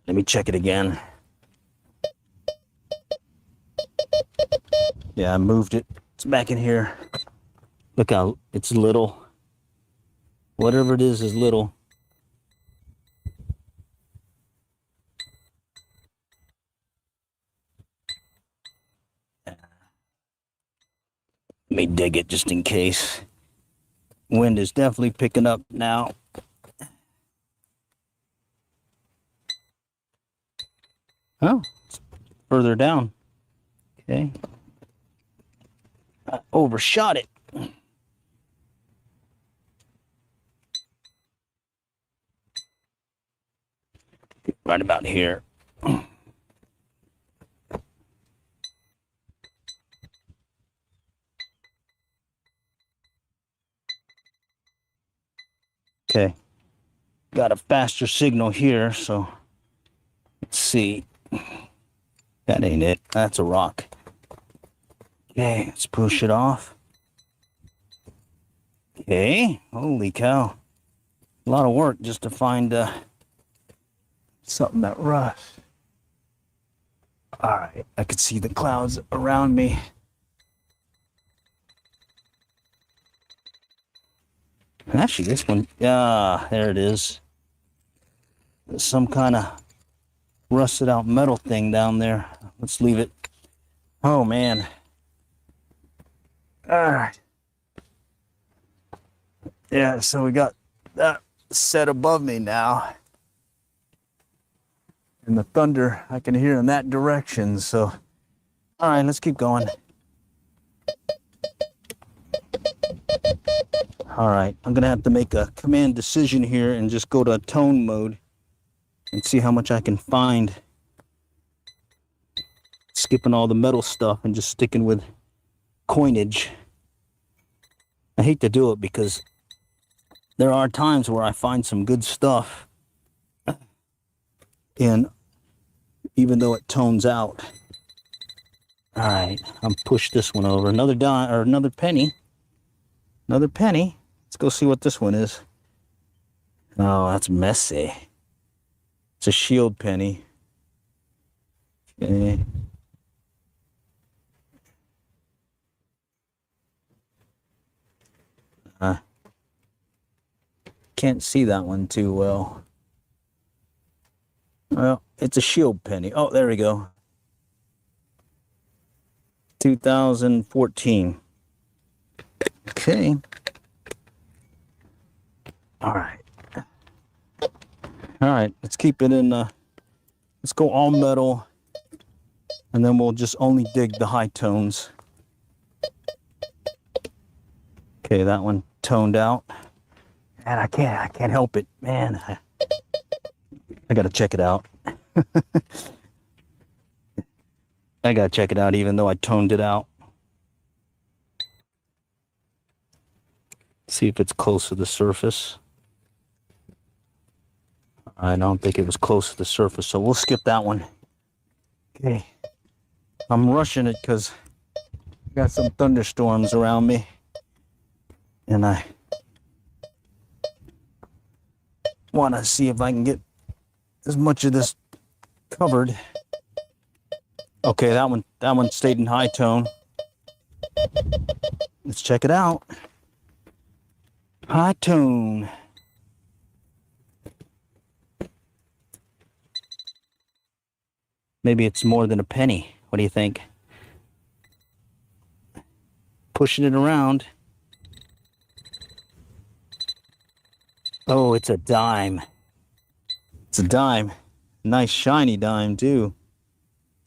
Speaker 2: Let me check it again. Yeah, I moved it. It's back in here. Look how it's little. Whatever it is little. Let me dig it just in case. Wind is definitely picking up now. Oh, it's further down. Okay. I overshot it. right about here. Okay, got a faster signal here, so let's see. That ain't it. That's a rock. Okay, let's push it off. Okay, holy cow. A lot of work just to find something that rusts. All right, I can see the clouds around me. Actually, this one, there it is. There's some kind of rusted out metal thing down there. Let's leave it. Oh, man. All right. Yeah, so we got that set above me now. And the thunder I can hear in that direction, so. All right, let's keep going. All right, I'm gonna have to make a command decision here and just go to tone mode and see how much I can find. Skipping all the metal stuff and just sticking with coinage. I hate to do it because there are times where I find some good stuff, and even though it tones out. All right, I'm push this one over. Another dime or another penny. Another penny. Let's go see what this one is. Oh, that's messy. It's a shield penny. Okay. Can't see that one too well. Well, it's a shield penny. Oh, there we go. 2014. Okay. All right. All right, let's keep it in, let's go all metal, and then we'll just only dig the high tones. Okay, that one toned out. And I can't help it, man. I gotta check it out. I gotta check it out even though I toned it out. See if it's close to the surface. I don't think it was close to the surface, so we'll skip that one. Okay. I'm rushing it because I got some thunderstorms around me. And I want to see if I can get as much of this covered. Okay, that one stayed in high tone. Let's check it out. High tone. Maybe it's more than a penny. What do you think? Pushing it around. Oh, it's a dime. It's a dime. Nice shiny dime too.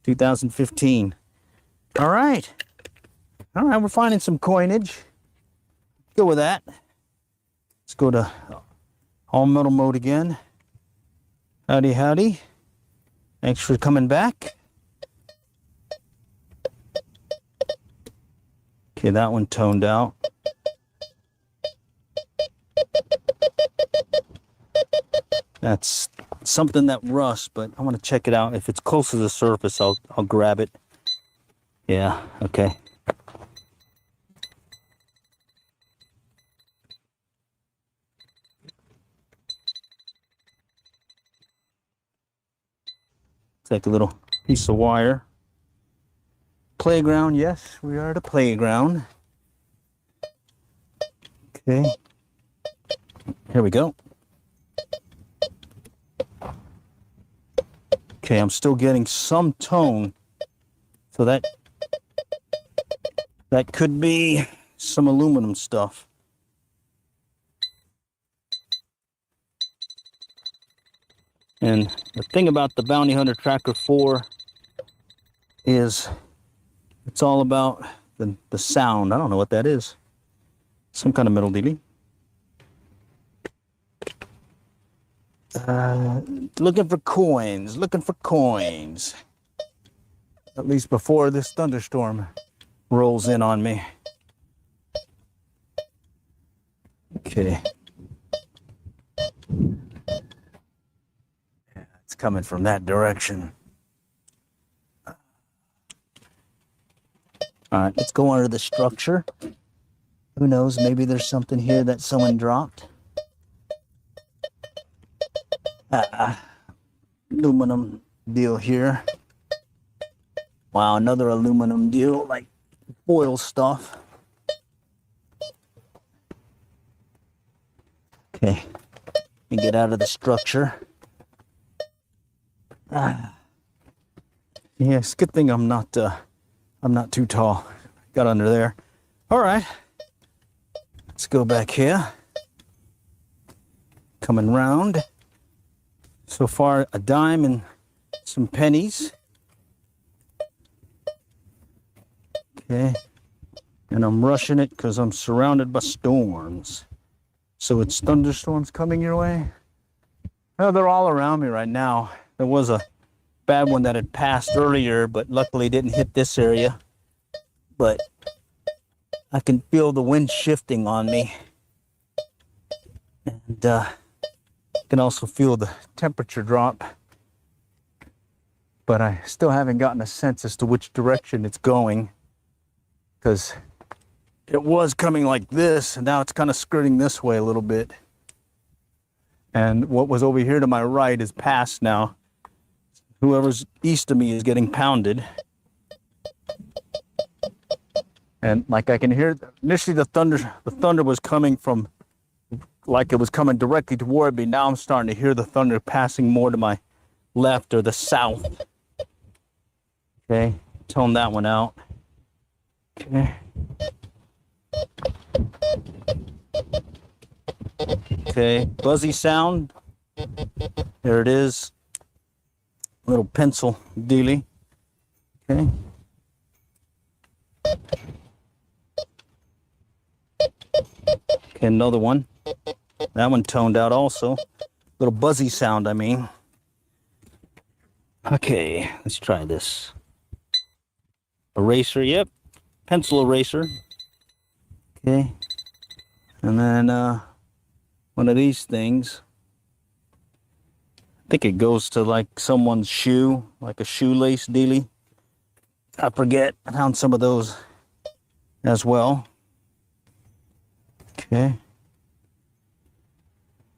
Speaker 2: 2015. All right. All right, we're finding some coinage. Go with that. Let's go to all metal mode again. Howdy, howdy. Thanks for coming back. Okay, that one toned out. That's something that rusts, but I want to check it out. If it's close to the surface, I'll grab it. Yeah, okay. Take a little piece of wire. Playground, yes, we are at a playground. Okay. Here we go. Okay, I'm still getting some tone. So that could be some aluminum stuff. And the thing about the Bounty Hunter Tracker 4 is it's all about the sound. I don't know what that is. Some kind of metal dealing. Looking for coins, looking for coins. At least before this thunderstorm rolls in on me. Okay. Yeah, it's coming from that direction. All right, let's go under the structure. Who knows, maybe there's something here that someone dropped. Aluminum deal here. Wow, another aluminum deal, like foil stuff. Okay, let me get out of the structure. Yeah, it's a good thing I'm not too tall. Got under there. All right, let's go back here. Coming round. So far, a dime and some pennies. Okay, and I'm rushing it because I'm surrounded by storms. So it's thunderstorms coming your way? Well, they're all around me right now. There was a bad one that had passed earlier, but luckily didn't hit this area. But I can feel the wind shifting on me. And can also feel the temperature drop. But I still haven't gotten a sense as to which direction it's going. Because it was coming like this, and now it's kind of skirting this way a little bit. And what was over here to my right is past now. Whoever's east of me is getting pounded. And like I can hear, initially the thunder was coming from, like it was coming directly toward me. Now I'm starting to hear the thunder passing more to my left or the south. Okay, tone that one out. Okay. Okay, buzzy sound. There it is. Little pencil dealy. Okay. Okay, another one. That one toned out also. Little buzzy sound, I mean. Okay, let's try this. Eraser, yep. Pencil eraser. Okay. And then one of these things. I think it goes to like someone's shoe, like a shoelace dealy. I forget. I found some of those as well. Okay.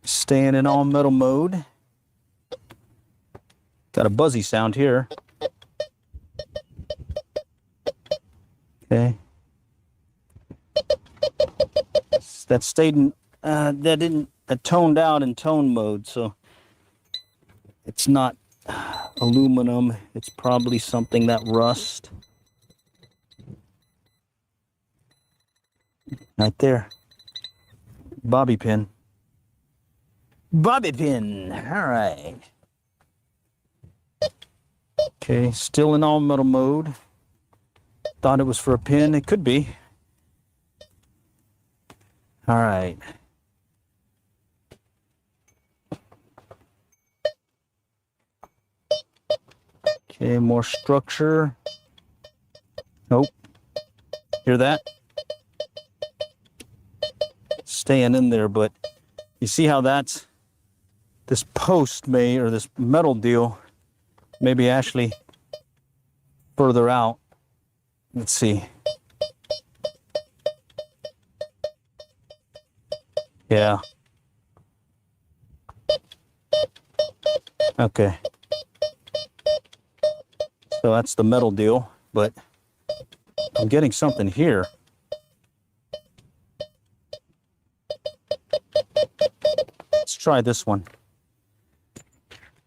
Speaker 2: Staying in all metal mode. Got a buzzy sound here. Okay. That stayed in, that toned out in tone mode, so it's not aluminum. It's probably something that rust. Right there. Bobby pin. Bobby pin. All right. Okay, still in all metal mode. Thought it was for a pin. It could be. All right. Okay, more structure. Nope. Hear that? Staying in there, but you see how that's, this post may, or this metal deal, maybe actually further out. Let's see. Yeah. Okay. So that's the metal deal, but I'm getting something here. Let's try this one.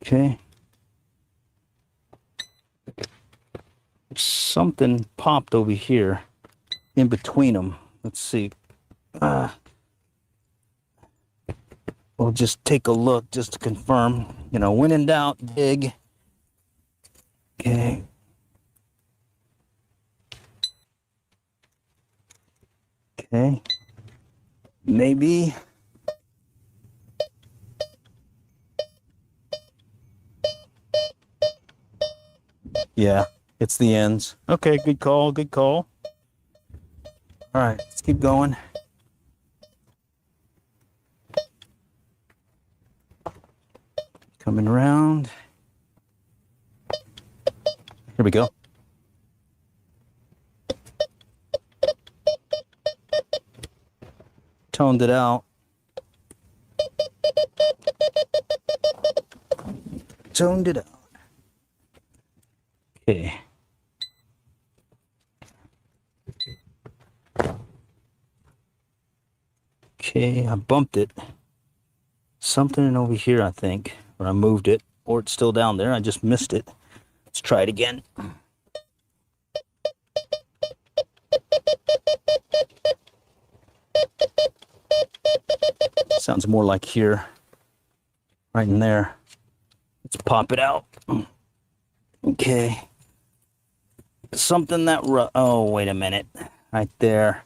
Speaker 2: Okay. Something popped over here in between them. Let's see. We'll just take a look just to confirm. You know, when in doubt, dig. Okay. Okay. Maybe. Yeah, it's the ends. Okay, good call, good call. All right, let's keep going. Coming around. Here we go. Toned it out. Toned it out. Okay. Okay, I bumped it. Something over here, I think, or I moved it, or it's still down there. I just missed it. Let's try it again. Sounds more like here, right in there. Let's pop it out. Okay. Something that, oh, wait a minute. Right there.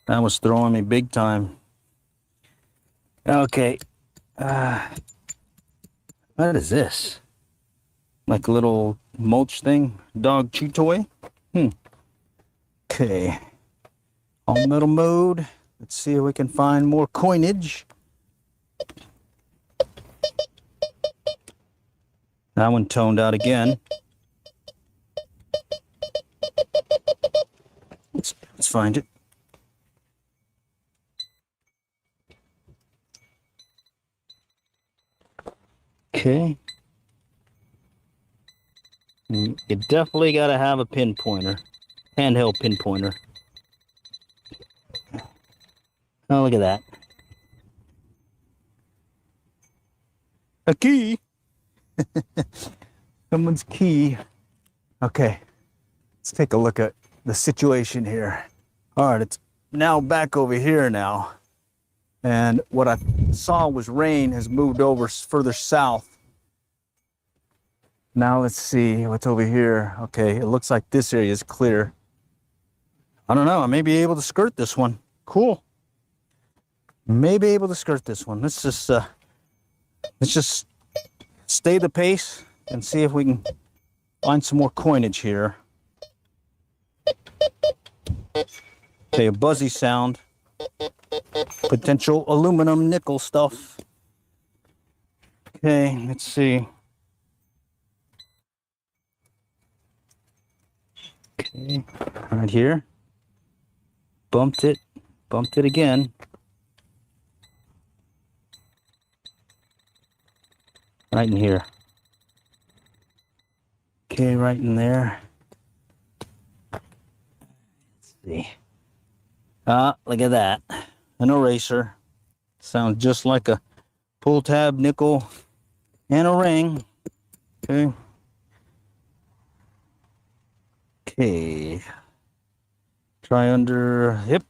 Speaker 2: That was throwing me big time. Okay. What is this? Like a little mulch thing? Dog chew toy? Okay. All metal mode. Let's see if we can find more coinage. That one toned out again. Let's find it. Okay. You definitely got to have a pinpointer. Handheld pinpointer. Oh, look at that. A key. Someone's key. Okay. Let's take a look at the situation here. All right, it's now back over here now. And what I saw was rain has moved over further south. Now let's see what's over here. Okay, it looks like this area is clear. I don't know, I may be able to skirt this one. Cool. May be able to skirt this one. Let's just stay the pace and see if we can find some more coinage here. Okay, a buzzy sound. Potential aluminum nickel stuff. Okay, let's see. Okay, right here. Bumped it again. Right in here. Okay, right in there. Let's see. Ah, look at that. An eraser. Sounds just like a pull tab nickel and a ring. Okay. Okay. Try under, yep,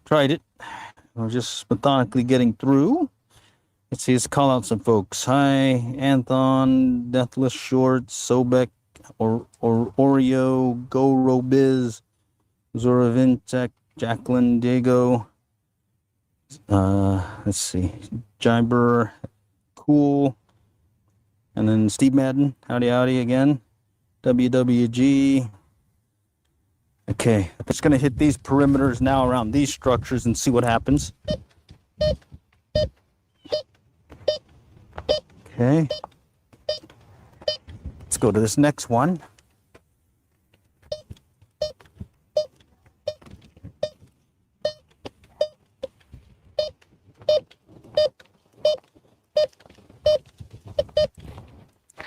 Speaker 2: tried it. We're just methodically getting through. Let's see, let's call out some folks. Hi, Anthon, Deathless Shorts, Sobek, Oreo, Go Robiz, Zora Vintech, Jacqueline, Diego. Let's see, Jiber, Cool, and then Steve Madden, howdy again. WWG. Okay, I'm just gonna hit these perimeters now around these structures and see what happens. Okay. Let's go to this next one.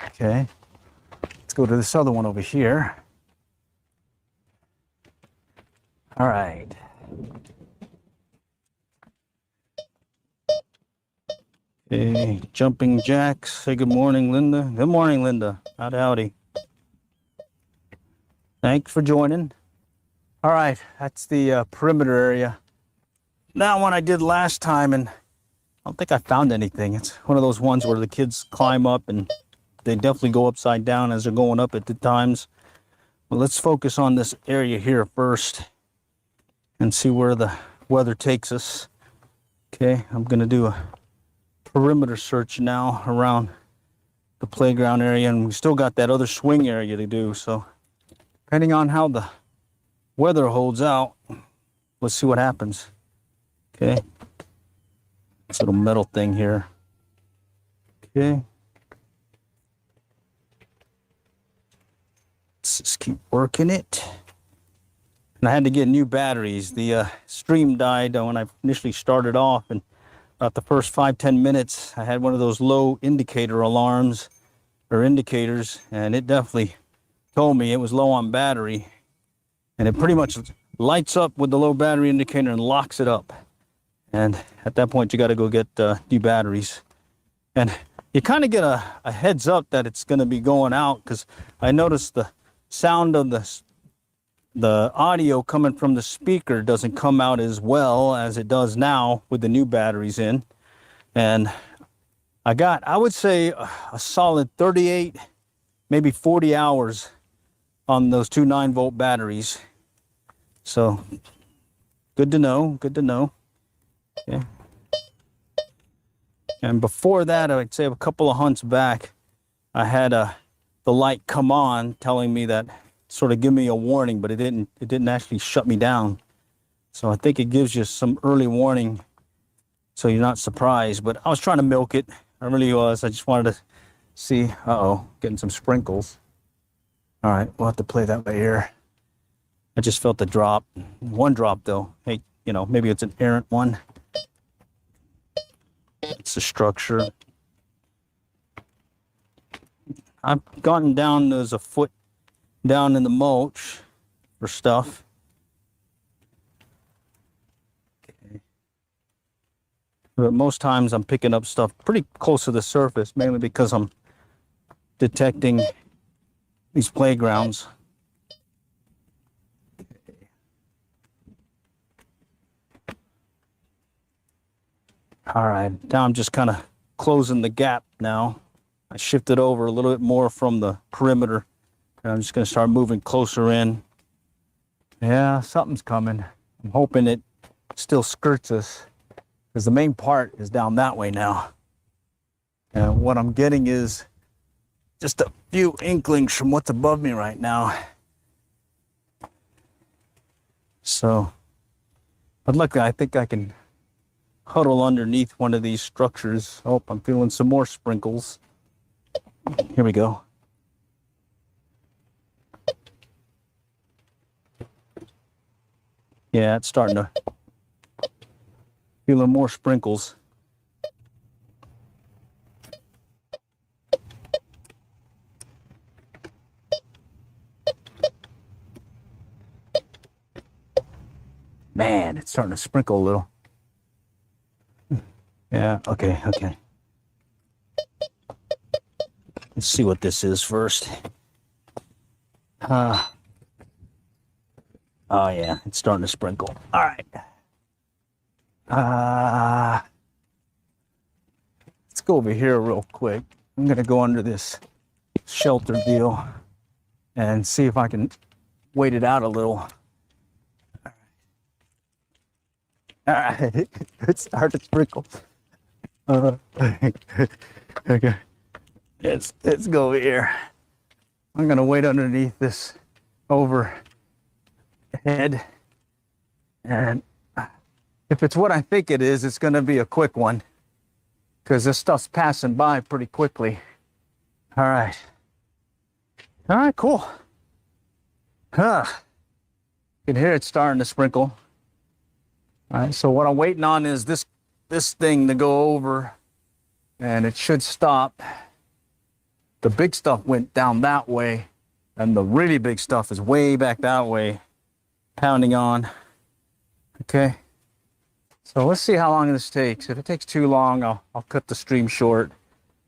Speaker 2: Okay. Let's go to this other one over here. All right. Okay, Jumping Jacks. Say good morning, Linda. Good morning, Linda. Howdy. Thanks for joining. All right, that's the perimeter area. That one I did last time, and I don't think I found anything. It's one of those ones where the kids climb up, and they definitely go upside down as they're going up at the times. Well, let's focus on this area here first and see where the weather takes us. Okay, I'm gonna do a perimeter search now around the playground area, and we still got that other swing area to do. So depending on how the weather holds out, let's see what happens. Okay, this little metal thing here. Okay, let's just keep working it. And I had to get new batteries. The stream died when I initially started off, and about the first 5-10 minutes I had one of those low indicator alarms or indicators, and it definitely told me it was low on battery, and it pretty much lights up with the low battery indicator and locks it up. And at that point you got to go get new batteries, and you kind of get a heads up that it's going to be going out, because I noticed the sound of the audio coming from the speaker doesn't come out as well as it does now with the new batteries in. And I would say a solid 38, maybe 40 hours on those two 9-volt batteries. So good to know, good to know. Okay. And before that, I'd say a couple of hunts back, I had the light come on telling me that, sort of give me a warning, but it didn't actually shut me down. So I think it gives you some early warning so you're not surprised. But I was trying to milk it. I really was. I just wanted to see. Uh-oh, getting some sprinkles. All right, we'll have to play that by ear. I just felt the drop. One drop though. Hey, you know, maybe it's an errant one. It's the structure. I've gotten down as a foot down in the mulch for stuff. Okay. But most times I'm picking up stuff pretty close to the surface, mainly because I'm detecting these playgrounds. Okay. All right, now I'm just kind of closing the gap now. I shifted over a little bit more from the perimeter. I'm just going to start moving closer in. Yeah, something's coming. I'm hoping it still skirts us, because the main part is down that way now. And what I'm getting is just a few inklings from what's above me right now. So, but luckily I think I can huddle underneath one of these structures. Oh, I'm feeling some more sprinkles. Here we go. Yeah, it's starting to feel a little more sprinkles. Man, it's starting to sprinkle a little. Yeah, okay. Let's see what this is first. Oh yeah, it's starting to sprinkle. All right. Let's go over here real quick. I'm gonna go under this shelter deal and see if I can wait it out a little. All right, it's starting to sprinkle. Okay, let's go over here. I'm gonna wait underneath this overhead, and if it's what I think it is, it's gonna be a quick one, because this stuff's passing by pretty quickly. All right, cool. You can hear it starting to sprinkle. All right, so what I'm waiting on is this thing to go over, and it should stop. The big stuff went down that way, and the really big stuff is way back that way, pounding on. Okay, so let's see how long this takes. If it takes too long, I'll cut the stream short.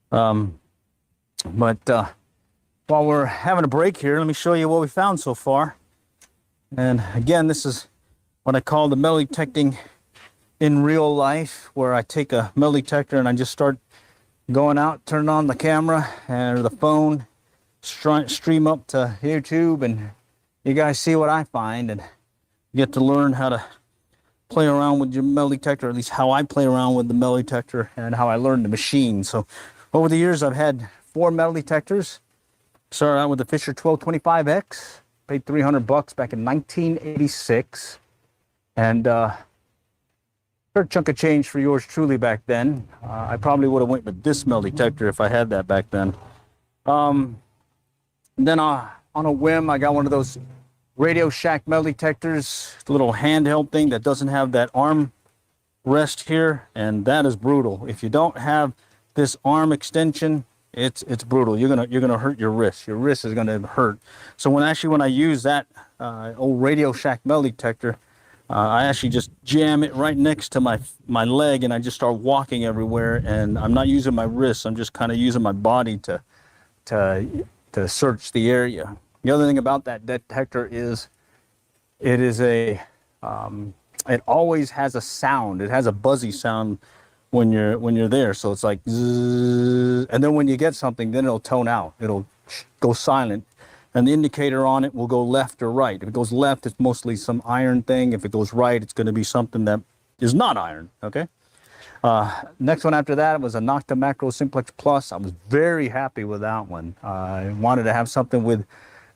Speaker 2: But while we're having a break here, let me show you what we found so far. And again, this is what I call the metal detecting in real life, where I take a metal detector and I just start going out, turn on the camera or the phone, stream up to YouTube, and you guys see what I find, and you get to learn how to play around with your metal detector, or at least how I play around with the metal detector and how I learned the machine. So over the years, I've had 4 metal detectors. Started out with the Fisher 1225X. Paid $300 back in 1986. And fair chunk of change for yours truly back then. I probably would have went with this metal detector if I had that back then. Then on a whim, I got one of those Radio Shack metal detectors, the little handheld thing that doesn't have that arm rest here, and that is brutal. If you don't have this arm extension, it's brutal. You're gonna hurt your wrist. Your wrist is gonna hurt. So when I use that old Radio Shack metal detector, I actually just jam it right next to my leg, and I just start walking everywhere. And I'm not using my wrist. I'm just kind of using my body to search the area. The other thing about that detector is it always has a sound. It has a buzzy sound when you're there. So it's like zzz, and then when you get something, then it'll tone out. It'll go silent, and the indicator on it will go left or right. If it goes left, it's mostly some iron thing. If it goes right, it's going to be something that is not iron. Okay. Next one after that was a Nocta Macro Simplex Plus. I was very happy with that one. I wanted to have something with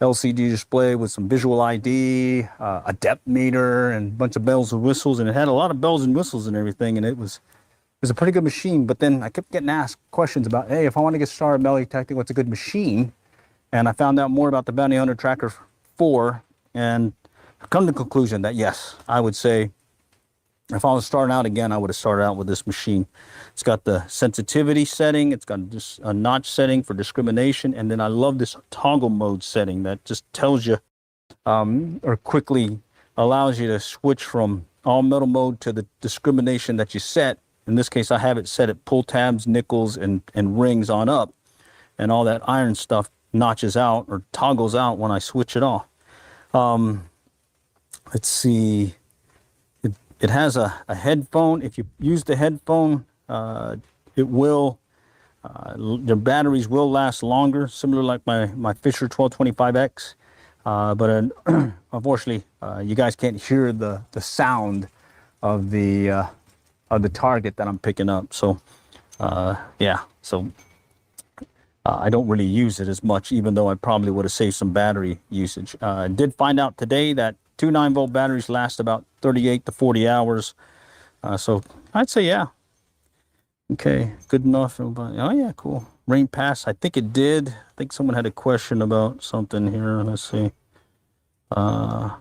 Speaker 2: LCD display with some visual ID, a depth meter, and a bunch of bells and whistles. And it had a lot of bells and whistles and everything. And it was a pretty good machine. But then I kept getting asked questions about, hey, if I want to get started metal detecting, what's a good machine? And I found out more about the Bounty Hunter Tracker 4, and I've come to the conclusion that yes, I would say if I was starting out again, I would have started out with this machine. It's got the sensitivity setting. It's got just a notch setting for discrimination. And then I love this toggle mode setting that just tells you or quickly allows you to switch from all metal mode to the discrimination that you set. In this case, I have it set at pull tabs, nickels, and rings on up. And all that iron stuff notches out or toggles out when I switch it off. Let's see. It has a headphone. If you use the headphone, it will, the batteries will last longer, similar like my Fisher 1225X. But unfortunately, you guys can't hear the sound of the target that I'm picking up. So, yeah, so I don't really use it as much, even though I probably would have saved some battery usage. I did find out today that 2 9-volt batteries last about 38 to 40 hours. So I'd say, yeah. Okay, good enough. Oh, yeah, cool. Rain pass. I think it did. I think someone had a question about something here. Let's see. Okay.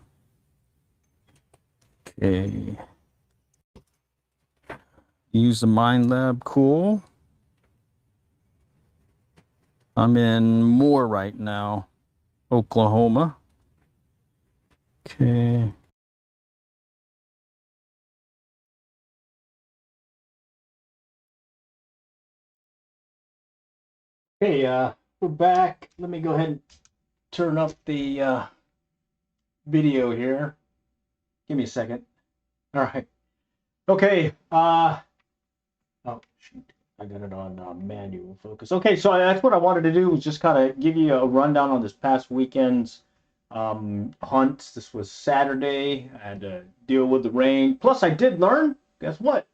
Speaker 2: Use the Mind Lab. Cool. I'm in Moore right now, Oklahoma. Okay.
Speaker 1: Okay, we're back. Let me go ahead and turn up the video here. Give me a second. All right. Okay. Oh, shoot. I got it on manual focus. Okay, so that's what I wanted to do was just kind of give you a rundown on this past weekend's hunts. This was Saturday. I had to deal with the rain. Plus, I did learn, guess what?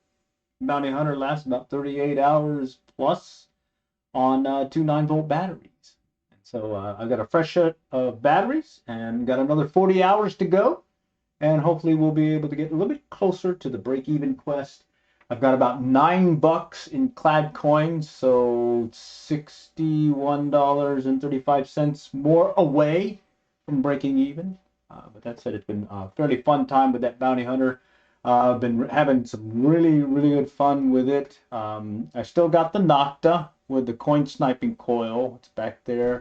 Speaker 1: Bounty Hunter lasts about 38 hours plus on 2 9-volt batteries. And so I've got a fresh set of batteries and got another 40 hours to go. And hopefully we'll be able to get a little bit closer to the break-even quest. I've got about $9 in clad coins, so $61.35 more away from breaking even. But that said, it's been a fairly fun time with that bounty hunter. I've been having some really, really good fun with it. I still got the Nocta with the coin sniping coil. It's back there.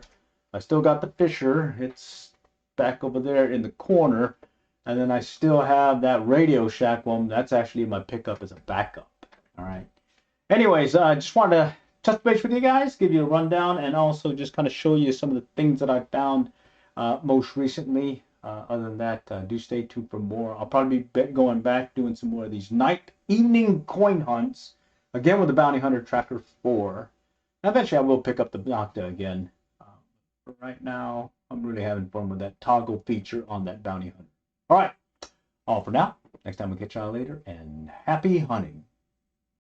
Speaker 1: I still got the Fisher. It's back over there in the corner. And then I still have that Radio Shack one. That's actually my pickup as a backup. All right. Anyways, I just wanted to touch base with you guys, give you a rundown, and also just kind of show you some of the things that I found most recently. Other than that, do stay tuned for more. I'll probably be going back doing some more of these evening coin hunts, again with the Bounty Hunter Tracker 4. Eventually, I will pick up the Nocta again. But right now, I'm really having fun with that toggle feature on that Bounty Hunter. All right, all for now. Next time we catch y'all later, and happy hunting.